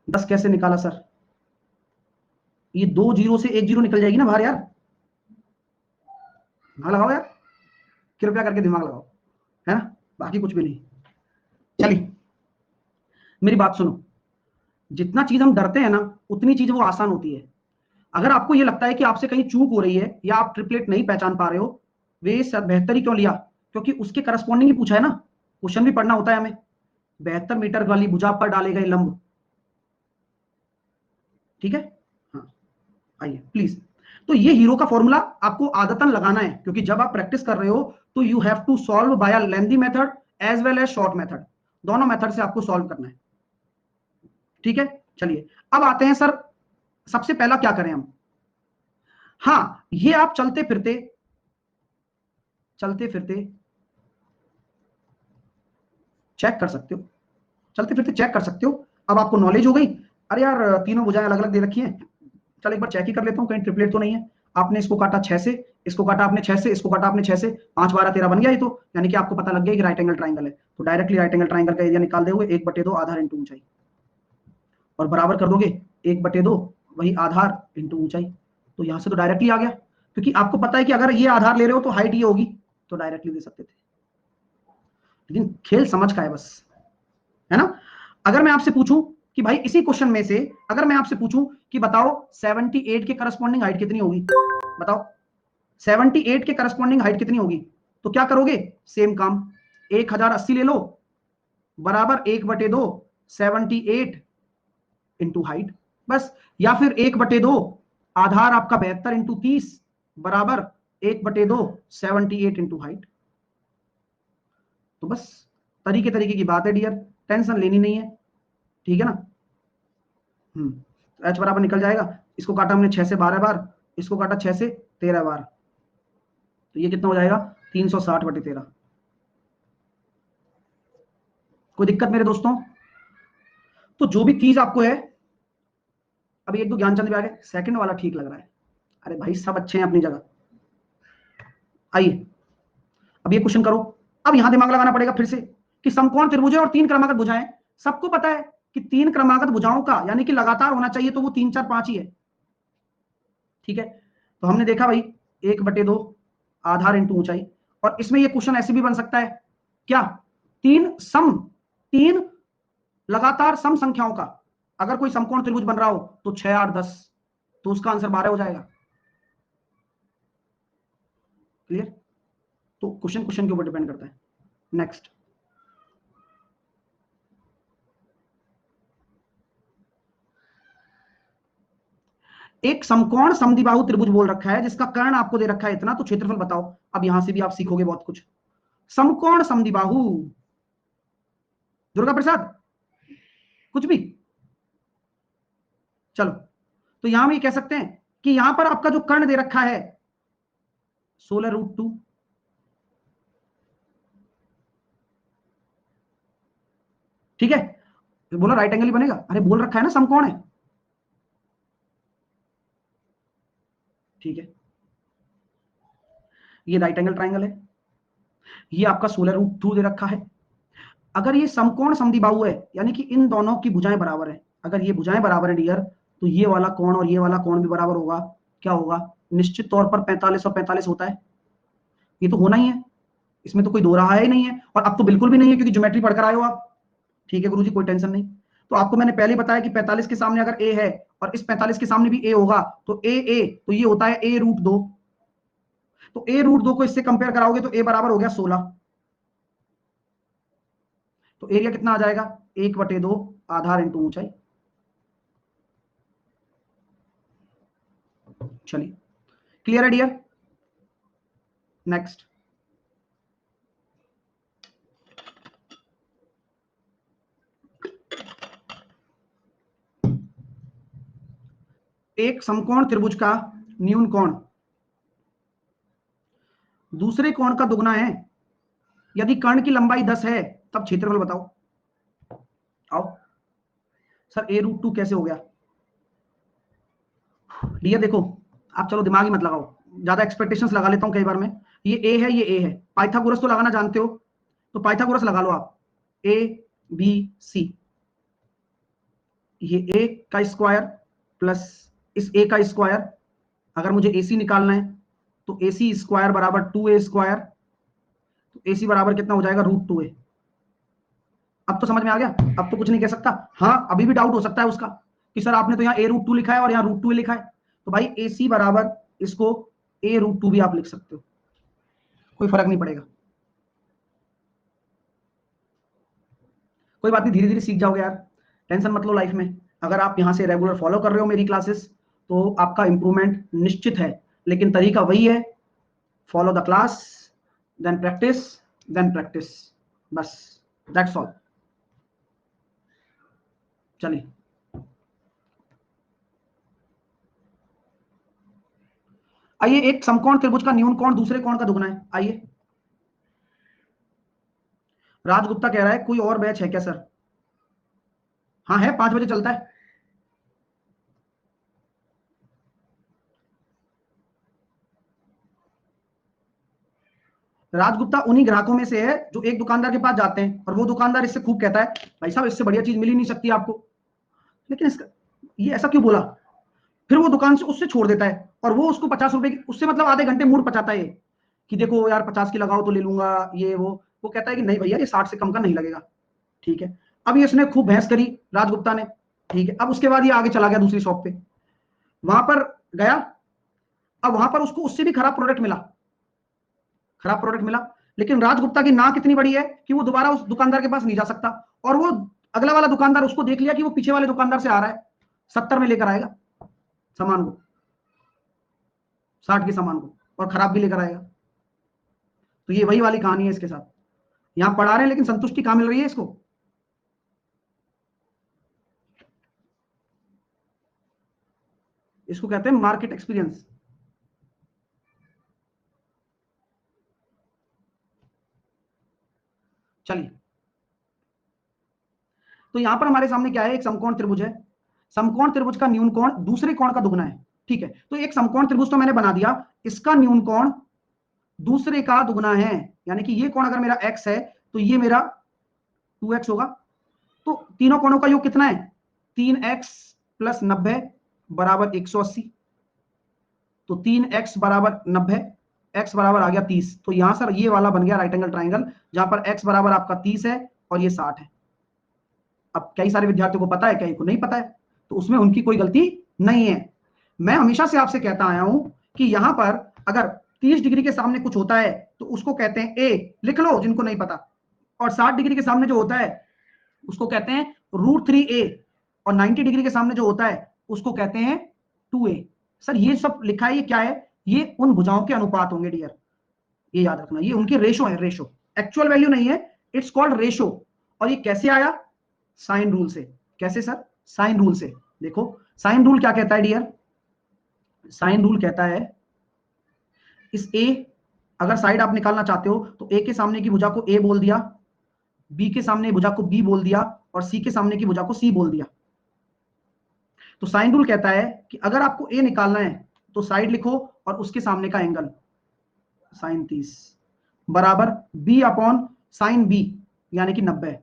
S1: 10 कैसे निकाला सर? ये 2 जीरो से 1 जीरो निकल जाएगी ना बाहर यार। दिमाग लगाओ यार, कृपया करके दिमाग लगाओ, है ना, बाकी कुछ भी नहीं। चलिए मेरी बात सुनो, जितना चीज हम डरते हैं ना उतनी चीज वो आसान होती है। अगर आपको ये लगता है कि आपसे कहीं चूक हो रही है या आप ट्रिपलेट नहीं पहचान पा रहे हो, वे 72 ही क्यों लिया? क्योंकि उसके करस्पॉन्डिंग ही पूछा है ना, क्वेश्चन भी पढ़ना होता है हमें। 72 मीटर वाली भुजा पर डाले गए लंब, ठीक है। हाँ आइए प्लीज। तो ये हीरो का फॉर्मूला आपको आदतन लगाना है, क्योंकि जब आप प्रैक्टिस कर रहे हो तो you have to solve by a lengthy method as well as short method, दोनों मेथड से आपको सॉल्व करना है, ठीक है। चलिए अब आते हैं सर, सबसे पहला क्या करें हम? हाँ ये आप चलते फिरते चेक कर सकते हो, चलते फिरते चेक कर सकते हो। अब आपको नॉलेज हो गई, अरे यार तीनों भुजाएं अलग अलग दे रखी हैं, चल एक बार चेक ही कर लेता हूँ कहीं ट्रिपलेट तो नहीं है। आपने इसको काटा 6 से, इसको काटा आपने 6 से, इसको काटा आपने 6 से, 5 12 13 बन गया ये तो, यानी कि आपको पता लग गया कि राइट एंगल ट्राइंगल है। तो डायरेक्टली राइट एंगल ट्राइंगल का एरिया निकाल दे हुए 1/2 आधार इंटू ऊंचाई, और बराबर कर दोगे 1/2 वही आधार इंटू ऊंचाई। तो यहां से तो डायरेक्टली आ गया, क्योंकि आपको पता है कि अगर ये आधार ले रहे हो तो हाइट ये होगी, तो डायरेक्टली दे सकते थे। लेकिन खेल समझ का है बस, है ना। अगर मैं आपसे पूछूं कि भाई इसी क्वेश्चन में से अगर मैं आपसे पूछूं कि बताओ 78 के करस्पॉन्डिंग हाइट कितनी होगी, बताओ 78 के करस्पॉन्डिंग हाइट कितनी होगी, तो क्या करोगे? सेम काम, 1080 ले लो बराबर 1/2 78 इंटू हाइट, बस। या फिर 1/2 आधार आपका 72 इंटू 30 बराबर 1/2 78 इंटू हाइट। तो बस तरीके तरीके की बात है डियर, टेंशन लेनी नहीं है, ठीक है ना। एच बराबर निकल जाएगा, इसको काटा हमने 6 से 12 बार, इसको काटा 6 से 13 बार, तो ये कितना हो जाएगा? 360/13। कोई दिक्कत मेरे दोस्तों? तो जो भी चीज आपको है, अभी एक दो ज्ञानचंद भी आ गए, सेकंड वाला ठीक लग रहा है, अरे भाई सब अच्छे हैं अपनी जगह। आइए अब ये क्वेश्चन करो। अब यहां दिमाग लगाना पड़ेगा फिर से कि समकोण त्रिभुज और 3 क्रमागत भुजाएं, सबको पता है कि 3 क्रमागत भुजाओं का यानी कि लगातार होना चाहिए तो वो 3 4 5 ही है, ठीक है। तो हमने देखा भाई 1/2 आधार इंटू ऊंचाई, और इसमें ये क्वेश्चन ऐसे भी बन सकता है क्या, तीन लगातार सम संख्याओं का अगर कोई समकोण त्रिभुज बन रहा हो तो 6 8 10, तो उसका आंसर 12 हो जाएगा। क्लियर? तो क्वेश्चन क्वेश्चन के ऊपर डिपेंड करता है। नेक्स्ट, एक समकोण समद्विबाहु त्रिभुज बोल रखा है जिसका कर्ण आपको दे रखा है इतना, तो क्षेत्रफल बताओ। अब यहां से भी आप सीखोगे बहुत कुछ। समकोण समद्विबाहु, दुर्गा प्रसाद कुछ भी, चलो। तो यहां हम ये कह सकते हैं कि यहां पर आपका जो कर्ण दे रखा है 16√2, ठीक है। तो बोला राइट एंगल ही बनेगा, अरे बोल रखा है ना समकोण है, ठीक है। ये राइट एंगल ट्राइंगल है, ये आपका 16√2 दे रखा है। अगर ये समकोण समद्विबाहु है यानी कि इन दोनों की भुजाएं बराबर है, अगर ये भुजाएं बराबर है डियर, तो ये वाला कोण और ये वाला कोण भी बराबर होगा। क्या होगा? निश्चित तौर पर 45 और 45 होता है, ये तो होना ही है, इसमें तो कोई दो रहा ही नहीं है, और अब तो बिल्कुल भी नहीं है क्योंकि ज्योमेट्री पढ़कर आए हो आप, ठीक है गुरुजी कोई टेंशन नहीं। तो आपको मैंने पहले बताया कि 45 के सामने अगर ए है और इस 45 के सामने भी ए होगा तो ए तो ये होता है a√2, तो a√2 को इससे कंपेयर कराओगे तो a बराबर हो गया 16, तो एरिया कितना आ जाएगा? 1/2 आधार इंटू ऊंचाई। चलिए क्लियर है डियर? नेक्स्ट, एक समकोण त्रिभुज का न्यून कोण दूसरे कोण का दुगना है यदि कर्ण की लंबाई 10 है, तब क्षेत्रफल बताओ। आओ सर a√2 कैसे हो गया डियर? देखो आप चलो दिमाग ही मत लगाओ, ज्यादा एक्सपेक्टेशंस लगा लेता हूं कई बार मैं। ये a है, ये a है, पाइथागोरस तो लगाना जानते हो, तो पाइथागोरस लगा लो आप, a b c, ये a का स्क्वायर प्लस इस a का स्क्वायर, अगर मुझे AC निकालना है तो AC स्क्वायर बराबर 2a स्क्वायर, तो AC बराबर कितना हो जाएगा √2a। अब तो समझ में आ गया, अब तो कुछ नहीं कह सकता। हाँ अभी भी डाउट हो सकता है उसका कि सर आपने तो यहाँ a√2 लिखा है और यहाँ √2a लिखा है, तो भाई AC बराबर इसको a√2 भी आप लिख सकते हो, कोई फर्क नहीं पड़ेगा। कोई बात नहीं, धीरे धीरे सीख जाओगे यार, टेंशन मत लो लाइफ में। अगर आप यहाँ से रेगुलर फॉलो कर रहे हो मेरी क्लासेस तो आपका इंप्रूवमेंट निश्चित है, लेकिन तरीका वही है, follow the class then practice, बस दैट्स ऑल। चलिए आइए, एक समकोण त्रिभुज का न्यून कोण दूसरे कोण का दुगना है। आइए, राजगुप्ता कह रहा है कोई और बैच है क्या सर? हाँ है, 5 बजे चलता है। राजगुप्ता उन्हीं ग्राहकों में से है जो एक दुकानदार के पास जाते हैं और वो दुकानदार इससे खूब कहता है भाई साहब इससे बढ़िया चीज मिल ही नहीं सकती आपको, लेकिन इसका ये ऐसा क्यों बोला, फिर वो दुकान से उससे छोड़ देता है और वो उसको 50 रुपए की, उससे मतलब आधे घंटे मूड पचाता है कि देखो यार 50 की लगाओ तो ले लूंगा, ये वो कहता है कि नहीं भैया ये 60 से कम का नहीं लगेगा। ठीक है, अब ये उसने खूब बहस करी राजगुप्ता ने। ठीक है, अब उसके बाद ये आगे चला गया दूसरी शॉप पे, वहां पर गया, अब वहां पर उसको उससे भी खराब प्रोडक्ट मिला, खराब प्रोडक्ट मिला, लेकिन राजगुप्ता की नाक इतनी बड़ी है कि वो दोबारा उस दुकानदार के पास नहीं जा सकता, और वो अगला वाला दुकानदार उसको देख लिया कि वो पीछे वाले दुकानदार से आ रहा है, 70 में लेकर आएगा सामान को, 60 के सामान को, और खराब भी लेकर आएगा। तो ये वही वाली कहानी है इसके साथ, यहां पढ़ा रहे हैं लेकिन संतुष्टि कहां मिल रही है इसको? इसको कहते हैं मार्केट एक्सपीरियंस। चलिए, तो यहां पर हमारे सामने क्या है, एक समकोण त्रिभुज है, समकोण त्रिभुज का न्यून कोण दूसरे कोण का दुगना है। ठीक है, तो एक समकोण त्रिभुज तो मैंने बना दिया, इसका न्यून कोण दूसरे का दुगना है, यानी कि ये कोण अगर मेरा x है तो ये मेरा 2x होगा। तो तीनों कोणों का योग कितना है, 3x प्लस 90 बराबर 180, तो 3x बराबर 90, x बराबर आ गया 30, तो यहां सर ये वाला बन गया राइट एंगल ट्राइंगल, जहां पर x बराबर आपका 30 है और ये 60 है। अब कई सारे विद्यार्थियों को पता है, कई को नहीं पता है, तो उसमें उनकी कोई गलती नहीं है। मैं हमेशा से आपसे कहता आया हूं कि यहां पर अगर 30 डिग्री के सामने कुछ होता है तो उसको कहते हैं ए, लिख लो जिनको नहीं पता, और 60 डिग्री के सामने जो होता है उसको कहते हैं √3a, और 90 डिग्री के सामने जो होता है उसको कहते हैं 2a। सर ये सब लिखा है, ये क्या है, ये उन भुजाओं के अनुपात होंगे डियर, ये याद रखना, ये उनके रेशो है, रेशो, एक्चुअल वैल्यू नहीं है, इट्स कॉल्ड रेशो। और ये कैसे आया, साइन रूल से। कैसे सर, साइन रूल से। देखो साइन रूल क्या कहता है डियर, साइन रूल कहता है इस ए, अगर साइड आप निकालना चाहते हो तो ए के सामने की भुजा को ए बोल दिया, बी के सामने भुजा को बी बोल दिया, और सी के सामने की भुजा को सी बोल दिया। तो साइन रूल कहता है कि अगर आपको ए निकालना है तो साइड लिखो और उसके सामने का एंगल साइन 30 बराबर बी अपॉन साइन बी यानी कि 90,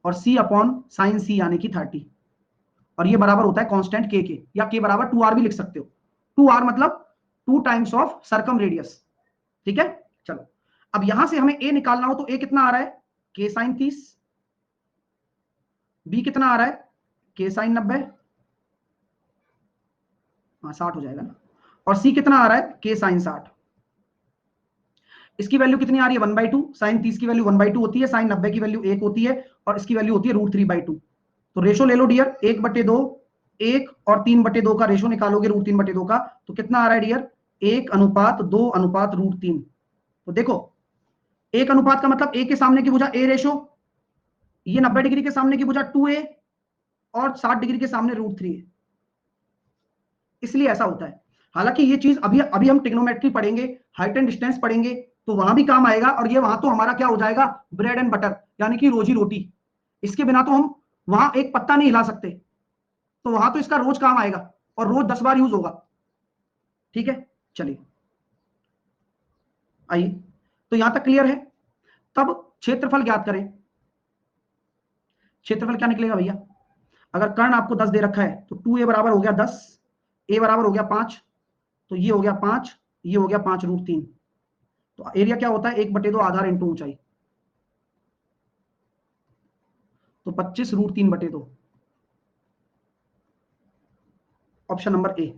S1: और सी अपॉन साइन सी यानी कि 30, और ये बराबर होता है कांस्टेंट के, या के बराबर 2r भी लिख सकते हो, 2r मतलब 2 टाइम्स ऑफ सर्कम रेडियस। ठीक है, चलो अब यहां से हमें ए निकालना हो तो ए कितना आ रहा है, के साइन 30, बी कितना आ रहा है, के साइन 90, हाँ 60 हो जाएगा ना, और सी कितना आ रहा है, के साइन 60। इसकी वैल्यू कितनी आ रही है, 1/2, साइन 30 की वैल्यू 1/2 होती है, साइन 90 की वैल्यू 1 होती है, और इसकी वैल्यू होती है √3/2। तो रेशो ले लो डियर, 1/2, 1 और 3/2 का रेशो निकालोगे √3/2 का, तो कितना आ रहा है डियर, 1:2:√3। तो देखो 1 अनुपात का मतलब ए के सामने की भुजा ए रेशो, ये 90 डिग्री के सामने की भुजा 2a, और 60 डिग्री के सामने √3 है, इसलिए ऐसा होता है। हालांकि ये चीज अभी अभी हम ट्रिग्नोमेट्री पढ़ेंगे, हाइट एंड डिस्टेंस पढ़ेंगे, तो वहां भी काम आएगा, और ये वहां तो हमारा क्या हो जाएगा, ब्रेड एंड बटर, यानी कि रोजी रोटी, इसके बिना तो हम वहां एक पत्ता नहीं हिला सकते, तो वहां तो इसका रोज काम आएगा और रोज 10 बार यूज होगा। ठीक है, चलिए आइए, तो यहां तक क्लियर है। तब क्षेत्रफल ज्ञात करें, क्षेत्रफल क्या निकलेगा भैया? अगर कर्ण आपको 10 दे रखा है तो 2a बराबर हो गया 10, a बराबर हो गया 5, तो ये हो गया 5, ये हो गया 5√3। तो एरिया क्या होता है? 1/2 आधार इंटू ऊंचाई, तो 25√3/2। Option number A.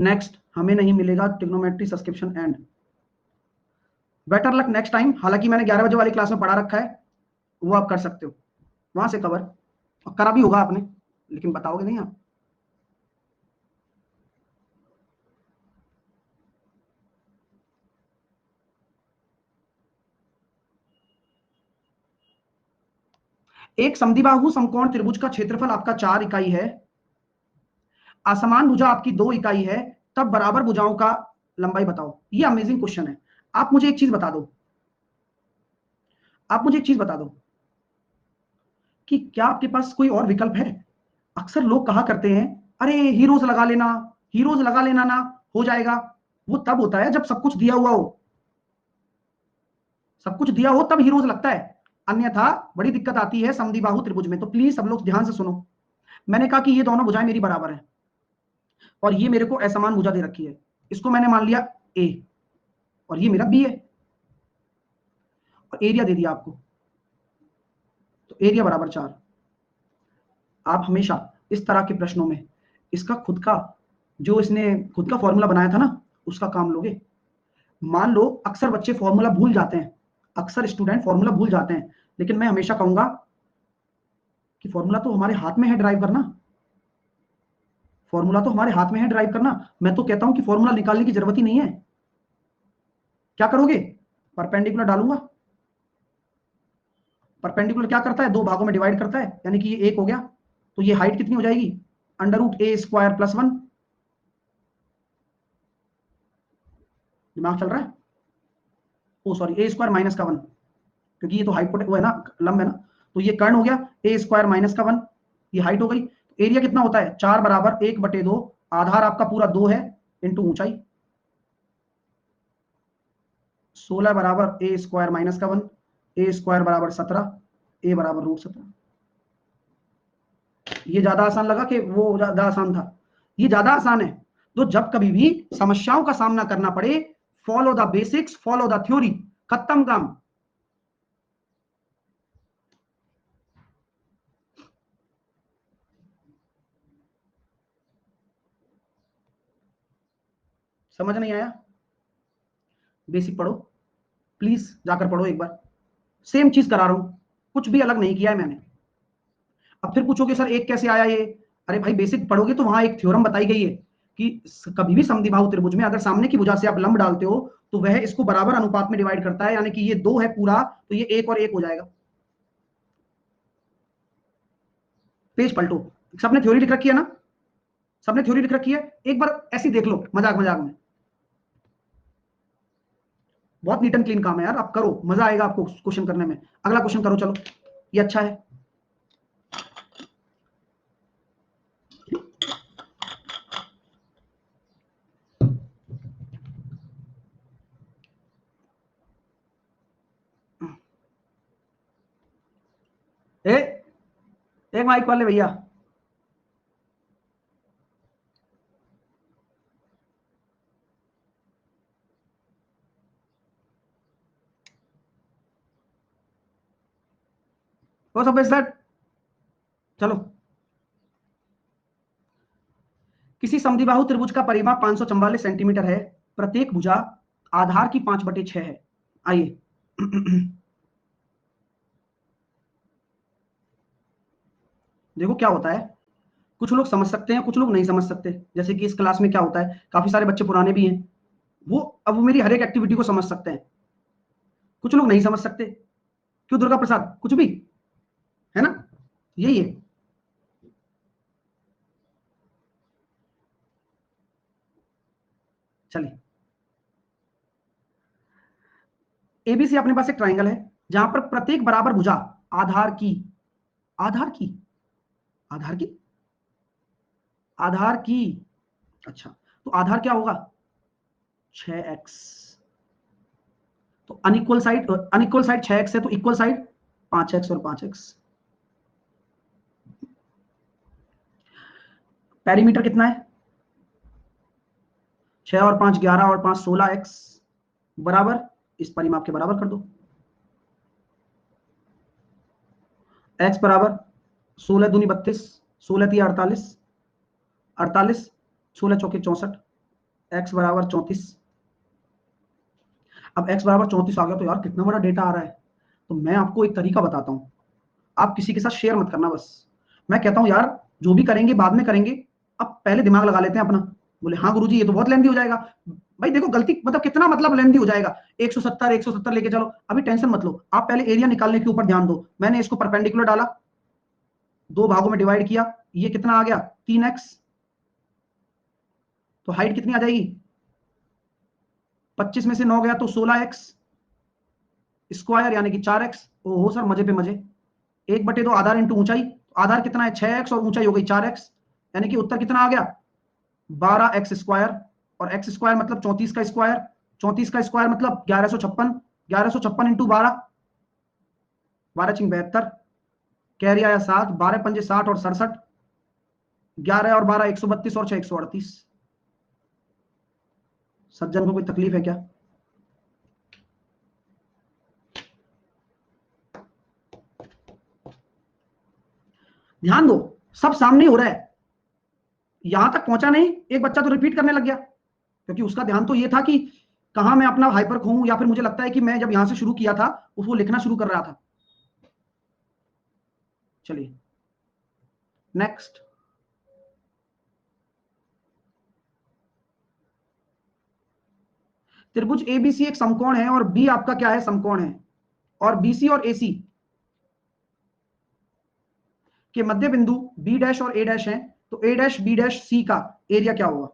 S1: नेक्स्ट, हमें नहीं मिलेगा trigonometry subscription and. Better luck next time. हालांकि मैंने 11 बजे वाली क्लास में पढ़ा रखा है, वो आप कर सकते हो, वहां से कवर और करा भी होगा आपने, लेकिन बताओगे नहीं आप। एक समद्विबाहु समकोण त्रिभुज का क्षेत्रफल आपका 4 इकाई है, असमान भुजा आपकी 2 इकाई है, तब बराबर भुजाओं का लंबाई बताओ। ये अमेजिंग क्वेश्चन है। आप मुझे एक चीज बता दो, आप मुझे एक चीज बता दो कि क्या आपके पास कोई और विकल्प है? अक्सर लोग कहा करते हैं, अरे हीरोज लगा लेना, हीरोज लगा लेना ना, हो जाएगा। वो तब होता है जब सब कुछ दिया हुआ हो, सब कुछ दिया हो तब हीरोज लगता है, अन्यथा बड़ी दिक्कत आती है समद्विबाहु त्रिभुज में। तो प्लीज सब लोग ध्यान से सुनो। मैंने कहा कि ये दोनों भुजाएं मेरी बराबर है और ये मेरे को असमान भुजा दे रखी है, इसको मैंने मान लिया ए, और ये मेरा बी है, और एरिया दे दिया आपको, तो एरिया बराबर 4। आप हमेशा इस तरह के प्रश्नों में इसका खुद का, जो इसने खुद का फॉर्मूला बनाया था ना, उसका काम लोगे। मान लो अक्सर बच्चे फॉर्मूला भूल जाते हैं, अक्सर स्टूडेंट फॉर्मूला भूल जाते हैं, लेकिन मैं हमेशा कहूंगा कि फॉर्मूला तो हमारे हाथ में है ड्राइव करना, फॉर्मूला तो हमारे हाथ में है ड्राइव करना। मैं तो कहता हूं कि फॉर्मूला निकालने की जरूरत ही नहीं है। क्या करोगे? परपेंडिकुलर डालूंगा। परपेंडिकुलर क्या करता है? 2 भागों में डिवाइड करता है, यानी कि ये 1 हो गया, तो ये हाइट कितनी हो जाएगी? √a² + 1। दिमाग चल रहा है? ओ सॉरी, a² - का 1, क्योंकि ये तो हाइट वो है ना, लंब है ना, तो ये कर्ण हो गया, a² - का 1, ये हाइट हो गई। एरिया कितना होता है? 4 बराबर 1/2, आधार आपका पूरा 2 है, इंटू ऊंचाई 16 बराबर a² - का 1, a² बराबर 17, a बराबर √17। ये ज्यादा आसान लगा कि वो ज्यादा आसान था? ये ज्यादा आसान है। तो जब कभी भी समस्याओं का सामना करना पड़े, follow the basics, follow the theory, खत्म काम। समझ नहीं आया? बेसिक पढ़ो, प्लीज जाकर पढ़ो एक बार। सेम चीज करा रहा हूं, कुछ भी अलग नहीं किया है मैंने। अब फिर पूछोगे सर एक कैसे आया ये? अरे भाई बेसिक पढ़ोगे तो वहां एक थ्योरम बताई गई है कि कभी भी समद्विबाहु त्रिभुज में अगर सामने की भुजा से आप लंब डालते हो तो वह इसको बराबर अनुपात में डिवाइड करता है, यानी कि ये 2 है पूरा, तो ये 1 और 1 हो जाएगा। पेज पलटो, सबने थ्योरी लिख रखी है ना, सबने थ्योरी लिख रखी है, एक बार ऐसी देख लो मजाक मजाक में। बहुत नीट एंड क्लीन काम है यार, आप करो, मजा आएगा आपको क्वेश्चन करने में। अगला क्वेश्चन करो, चलो ये अच्छा है। ए, एक माइक वाले भैया, वो सब सर, चलो। किसी समद्विबाहु त्रिभुज का परिमाप 544 सेंटीमीटर है, प्रत्येक भुजा आधार की 5/6 है। आइए देखो क्या होता है, कुछ लोग समझ सकते हैं, कुछ लोग नहीं समझ सकते। जैसे कि इस क्लास में क्या होता है, काफी सारे बच्चे पुराने भी हैं, वो अब वो मेरी हर एक एक्टिविटी को समझ सकते हैं, कुछ लोग नहीं समझ सकते। क्यों दुर्गा प्रसाद? कुछ भी है ना, यही है। चलिए, एबीसी अपने पास एक ट्राइंगल है जहां पर प्रत्येक बराबर भुजा आधार की, आधार की, आधार की, आधार की, अच्छा, तो आधार क्या होगा? 6x। तो unequal side, unequal side 6x है, तो इक्वल साइड 5x और 5x। पेरीमीटर कितना है? 6 और 5 11 और 5 16 x बराबर, इस परिमाप के बराबर कर दो। x बराबर 16 दूनी 32, 16 3 48, 48 16 चौके 64, x बराबर 34। अब x बराबर 34 आ गया तो यार कितना बड़ा डेटा आ रहा है। तो मैं आपको एक तरीका बताता हूं, आप किसी के साथ शेयर मत करना। बस मैं कहता हूं यार जो भी करेंगे बाद में करेंगे, अब पहले दिमाग लगा लेते हैं अपना। बोले हाँ गुरुजी ये तो बहुत लेंदी हो जाएगा। भाई देखो गलती मतलब कितना मतलब लेंदी हो जाएगा, 170 लेके चलो, अभी टेंशन मत लो, आप पहले एरिया निकालने के ऊपर ध्यान दो। मैंने इसको परपेंडिकुलर डाला, दो भागों में डिवाइड किया, ये कितना आ गया 3x, तो हाइट कितनी आ जाएगी 25 में से 9 गया तो 16x स्क्वायर यानी कि 4x। ओहो सर मजे पे मजे, 1/2 आधार इंटू ऊंचाई, आधार कितना है 6x और ऊंचाई हो गई 4x, यानी कि उत्तर कितना आ गया 12x स्क्वायर। और x स्क्वायर मतलब 34 का स्क्वायर, 34 का स्क्वायर मतलब 1156, 1156 इंटू 12, 12 छिंग 72, कैरी आया 7, 12 पंजे 60 और 67, 11 और 12 132 और 6 138। सज्जन को कोई तकलीफ है क्या? ध्यान दो सब सामने हो रहा है, यहां तक पहुंचा नहीं, एक बच्चा तो रिपीट करने लग गया, क्योंकि उसका ध्यान तो ये था कि कहां मैं अपना हाइपर खोऊं, या फिर मुझे लगता है कि मैं जब यहां से शुरू किया था उसको लिखना शुरू कर रहा था। चलिए नेक्स्ट, त्रिभुज एबीसी एक समकोण है और बी आपका क्या है समकोण है, और बीसी और एसी के मध्य बिंदु बी डैश और ए डैश है, तो ए डैश बी डैश सी का एरिया क्या होगा?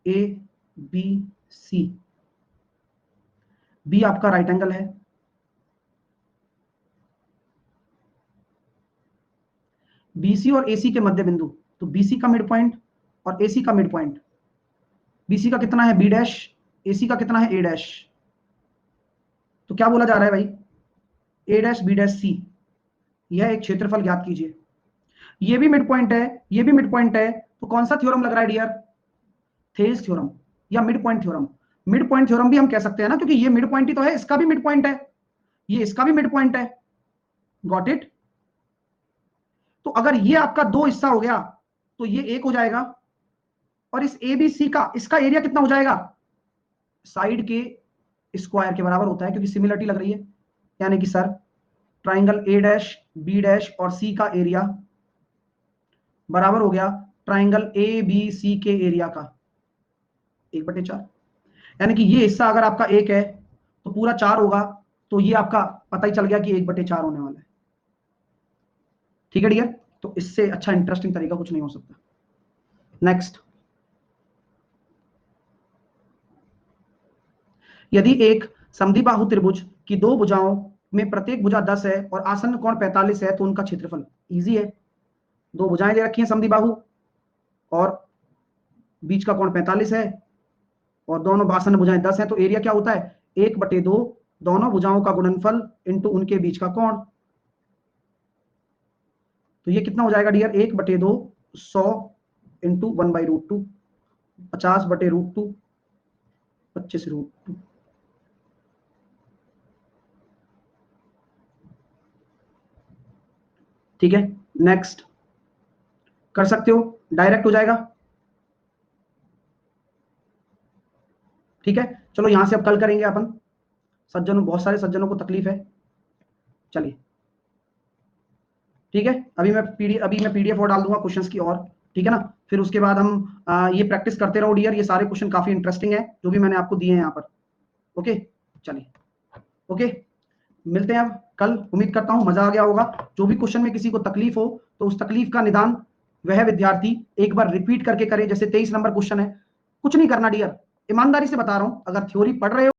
S1: ए बी सी, बी आपका राइट एंगल है, बीसी और एसी के मध्य बिंदु, तो बीसी का मिड पॉइंट और एसी का मिड पॉइंट, बीसी का कितना है बी डैश, एसी का कितना है ए डैश, तो क्या बोला जा रहा है भाई ए डैश बी डैश सी, यह एक क्षेत्रफल ज्ञात कीजिए। ये भी मिड पॉइंट है, ये भी मिड पॉइंट है, तो कौन सा थ्योरम लग रहा है डियर? थेल्स थ्योरम या mid point theorem. Mid point theorem भी हम कह सकते हैं ना, क्योंकि ये मिड पॉइंट ही तो है, इसका भी मिड पॉइंट है, ये इसका भी मिड पॉइंट है। Got it? तो अगर ये आपका दो हिस्सा हो गया तो ये एक हो जाएगा, और इस ए बी सी का इसका एरिया कितना हो जाएगा? साइड के स्क्वायर के बराबर होता है, क्योंकि सिमिलरिटी लग रही है। यानी कि sir triangle A dash B dash और सी का एरिया बराबर हो गया ट्राइंगल ए बी सी के एरिया का 1/4। यानी कि ये हिस्सा अगर आपका एक है तो पूरा 4 होगा, तो ये आपका पता ही चल गया कि 1/4 होने वाला है। ठीक है डियर, तो इससे अच्छा इंटरेस्टिंग तरीका कुछ नहीं हो सकता। नेक्स्ट, यदि एक समद्विबाहु त्रिभुज की दो भुजाओं में प्रत्येक भुजा 10 है और आसन्न कोण 45 है तो उनका क्षेत्रफल। इजी है, दो भुजाएं दे रखी हैं समद्विबाहु और बीच का कोण 45 है और दोनों आसन्न भुजाएं 10 है, तो एरिया क्या होता है 1/2 दोनों भुजाओं का गुणनफल इंटू उनके बीच का कोण। तो ये कितना हो जाएगा डियर 1/2 100 इंटू 1/√2, 50/√2, 25√2। ठीक है नेक्स्ट, कर सकते हो, डायरेक्ट हो जाएगा। ठीक है चलो यहां से अब कल करेंगे अपन, सज्जनों बहुत सारे सज्जनों को तकलीफ है। चलिए ठीक है, अभी मैं पीडीएफ और डाल दूंगा क्वेश्चंस की, और ठीक है ना, फिर उसके बाद हम ये प्रैक्टिस करते रहो डियर, ये सारे क्वेश्चन काफी इंटरेस्टिंग है जो भी मैंने आपको दिए हैं यहाँ पर। ओके चलिए, ओके मिलते हैं अब कल, उम्मीद करता हूं मजा आ गया होगा। जो भी क्वेश्चन में किसी को तकलीफ हो तो उस तकलीफ का निदान वह विद्यार्थी एक बार रिपीट करके करे। जैसे 23 नंबर क्वेश्चन है, कुछ नहीं करना डियर, ईमानदारी से बता रहा हूं, अगर थ्योरी पढ़ रहे हो